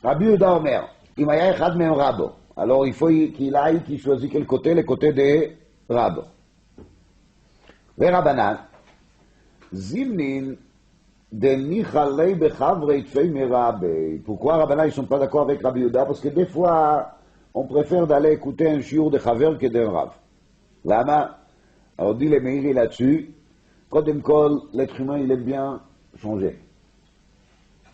Rabbi Yehuda Omer, אם היה אחד מהם רבו, alors il faut qu'il aille, qu'il choisit quel côté, le côté des rabbos. ורבנן, זימנין דניחלי בחברי תפי מרבי. Pourquoi Rabbanan ils sont pas d'accord avec Rabbi Yehuda? Parce que des fois, on préfère d'aller écouter un shiur de Chaver que d'un Rav. Lama? Alors dit les Meiri là-dessus, Kodem Kol, l'être humain il aime bien changer.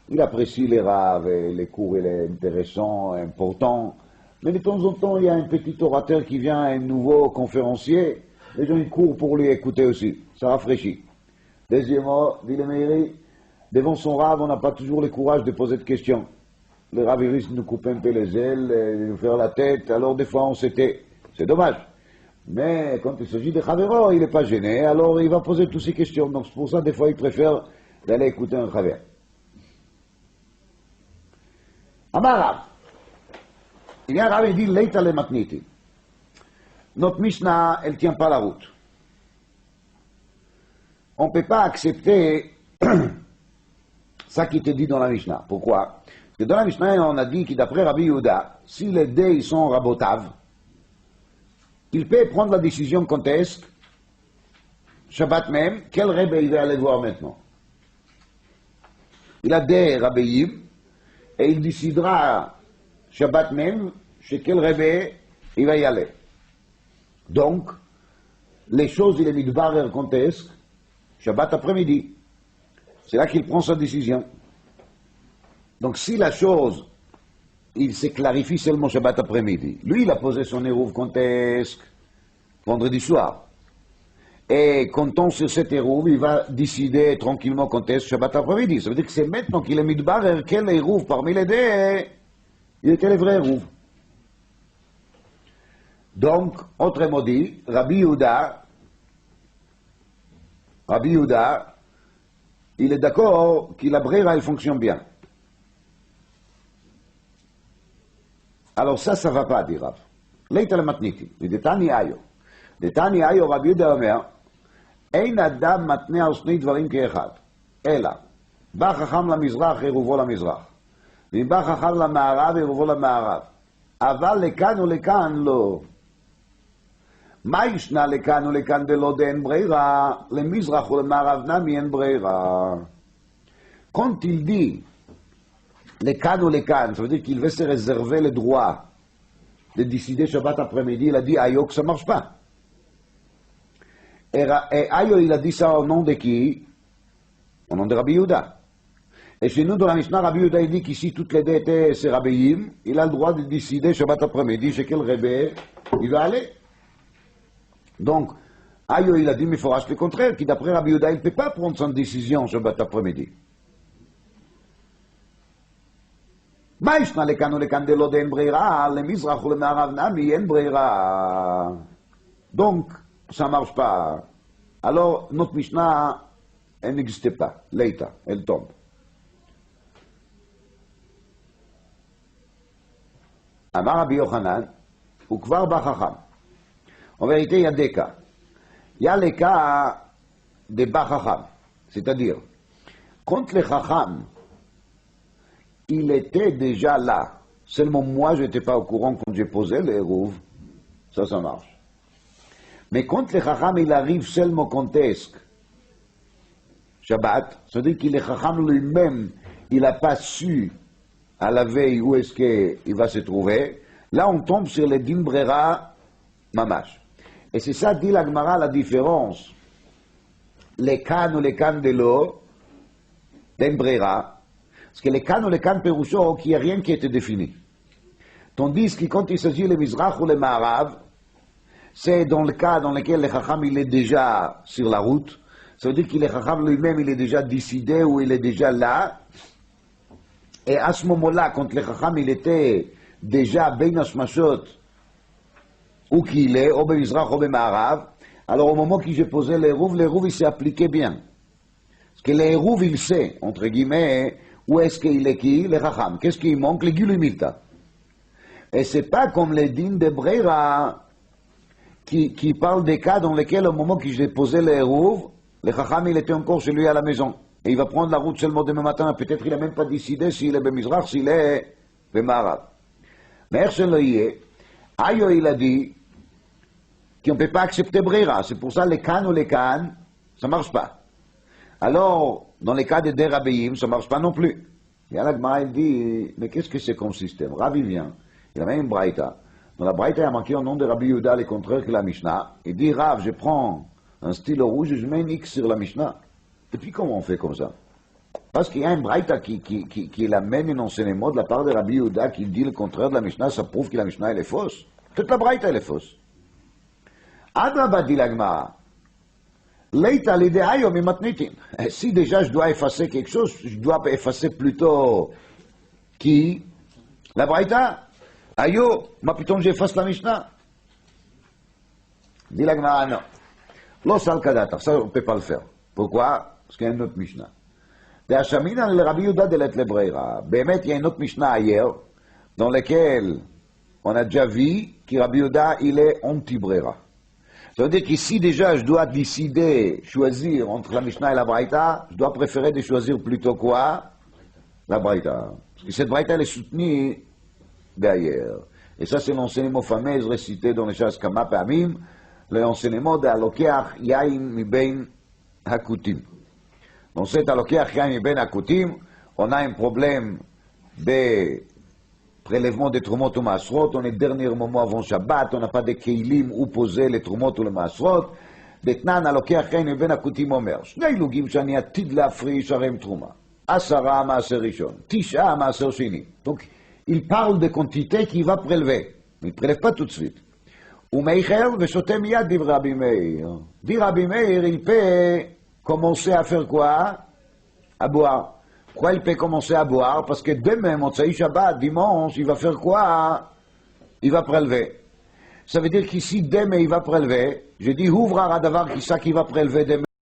Il apprécie les Rav, et les cours il est intéressant, important. Mais de temps en temps, il y a un petit orateur qui vient, un nouveau conférencier. Les gens ils courent pour lui écouter aussi. Ça rafraîchit. Deuxièmement, dit le Meiri, devant son Rav, on n'a pas toujours le courage de poser de questions. Le Rav il risque de nous couper un peu les ailes, de nous faire la tête. Alors des fois on s'était. C'est dommage. Mais quand il s'agit de Chavero, il n'est pas gêné. Alors il va poser toutes ces questions. Donc c'est pour ça des fois il préfère d'aller écouter un Chaver. Amar Rav. Il y a un Rav qui dit Leita le matniti. Notre Mishnah, elle ne tient pas la route. On ne peut pas accepter ça qui te dit dans la Mishnah. Pourquoi? Parce que dans la Mishnah, on a dit que d'après Rabbi Yehuda, si les dés ils sont rabotav, il peut prendre la décision quand est-ce, Shabbat même, quel Rebbe il va aller voir maintenant. Il a des Rabbeim, et il décidera Shabbat même, chez quel Rebbe il va y aller. Donc, les choses, il est mis de barre quand est-ce, Shabbat après-midi. C'est là qu'il prend sa décision. Donc si la chose, il se clarifie seulement Shabbat après-midi, lui il a posé son érouve quand est-ce vendredi soir. Et comptant sur cet érouve, il va décider tranquillement quand est-ce Shabbat après-midi. Ça veut dire que c'est maintenant qu'il est mis de barre quel érouve parmi les deux, il était le vrai érouve. Donc, autrement dit, Rabbi Yehuda, il est d'accord que la brera, elle fonctionne bien. Alors ça ne va pas, dit Rav. Leita le matniti. Detani ayo. Detani ayo, Rabbi Yehuda Omer, אין אדם מתנה על שני דברים כאחד, אלא בא חכם למזרח, עירובו למזרח, ואם בא חכם למערב, עירובו למערב. אבל לכאן ולכאן לא. מה ישנה לכאן ולכאן דלא דאין ברירה, למזרח ולמערב נמי אין ברירה. Quand il dit לכאן ולכאן, ça veut dire qu'il veut se réserver le droit de décider Shabbat après-midi, il a dit ayo que ça ne marche pas. Et ayo il a dit ça au nom de qui? Au nom de Rabbi Yehuda. Et chez nous dans la Mishnah, Rabbi Yehuda il dit qu'ici toutes les deux étaient ses Rabbeim, il a le droit de décider Shabbat après-midi chez quel Rebbe il va aller. Donc, ayo il a dit mais il faut acheter le contraire, qui d'après Rabbi Yehuda il ne peut pas prendre son décision Shabbat après-midi. מה ישנה לכאן ולכאן דלא דאין ברירה, למזרח ולמערב נמי אין ברירה. Donc, ça ne marche pas. Alors, notre Mishnah, elle n'existe pas. Leita, elle tombe. Amar Rabbi Yochanan, ou kvar ba chacham. En vérité, il y a deux cas. Il y a le cas de ba chacham. C'est-à-dire, quand le chacham, il était déjà là. Seulement moi, je n'étais pas au courant quand j'ai posé les rouves. Ça marche. Mais quand le Chacham, il arrive seulement quand est-ce Shabbat, ça veut dire que le Chacham lui-même, il n'a pas su à la veille où est-ce qu'il va se trouver. Là, on tombe sur les din brera mamash. Et c'est ça, dit la Gemara, la différence. Les can ou les can de l'eau, din brera, parce que les can ou les can perusho, qu'il n'y a rien qui a été défini. Tandis que quand il s'agit de Mizrach ou le Ma'arav, c'est dans le cas dans lequel le Chacham il est déjà sur la route, ça veut dire que le Chacham lui-même il est déjà décidé ou il est déjà là, Et à ce moment-là, quand le Chacham il était déjà Ben Hashmashot, où qu'il est, ou Bemizrach ou Bema'arav, alors au moment que j'ai posé l'Hérouv il s'est appliqué bien. Parce que l'Hérouv il sait, entre guillemets, où est-ce qu'il est qui, le Chacham. Qu'est-ce qui manque, le Gilui Milta. Et c'est pas comme les dînes de Breira qui parlent des cas dans lesquels, au moment que j'ai posé l'Hérouv, le Chacham il était encore chez lui à la maison. Et il va prendre la route seulement demain matin. Peut-être il n'a même pas décidé s'il est Bemizrach, s'il est Bema'arav. Mais Ershel Ayo il a dit qu'on ne peut pas accepter Breira. C'est pour ça les Khan ou les Khan, ça ne marche pas. Alors, dans les cas des Derabéim, ça ne marche pas non plus. Et là, il dit, mais qu'est-ce que c'est comme système? Rabbi vient, il a même une Braïta. Dans la Braïta, il y a marqué au nom de Rabbi Yehuda, le contraire que la Mishnah. Il dit, Rav, je prends un stylo rouge et je mets un X sur la Mishnah. Et puis comment on fait comme ça? Parce qu'il y a un Braïta qui amène un enseignement de la part de Rabbi Yehuda qui dit le contraire de la Mishnah, ça prouve que la Mishnah elle est fausse. Toute la Braïta elle est fausse. Adraba dit la Gemara, Leita l'idéaïo mi matnitin. Si déjà je dois effacer quelque chose, je dois effacer plutôt qui? La Braïta? Ayo, ma putain j'efface la Mishnah. Dit la Gemara, non. Lo sal kadata, ça on ne peut pas le faire. Pourquoi? Parce qu'il y a une autre Mishnah. De Hachamina le Rabbi Yehuda de l'Et Lebreira. Bémet, il y a une autre Mishnah ailleurs, dans laquelle on a déjà vu que Rabbi Yehuda, il est anti-Breira. Ça veut dire qu'ici déjà je dois décider, choisir entre la Mishnah et la Braïta, je dois préférer de choisir plutôt quoi? La Braïta. Parce que cette Braïta elle est soutenue d'ailleurs. Et ça c'est l'enseignement fameux récité dans les Shas Kama Pa'amim, l'enseignement de Alokeach Yain Mibein Hakutim. Dans cet Alokeach Yain Mibein Hakutim, on a un problème de prélèvement des trumot ou maasrot, on est dernier moment avant Shabbat, on n'a pas de keilim où poser les trumot ou les maasrot. דתנן הלוקח חן מבין הכותים אומר, שני לוגים שאני עתיד להפריש הרי הם תרומה. 10 מעשר ראשון, 9 מעשר שני. Donc, il parle de quantité qu'il va prélever. Il ne prélève pas tout de suite. ומאיחר ושותה מיד דברי רבי מאיר. dit Rabbi Meir, il peut commencer à faire quoi? À boire. Pourquoi il peut commencer à boire? Parce que demain, Motsaï Shabbat, dimanche, il va faire quoi? Il va prélever. Ça veut dire qu'ici, demain, il va prélever. Je dis, ouvre à Radavar, qui ça qui va prélever demain?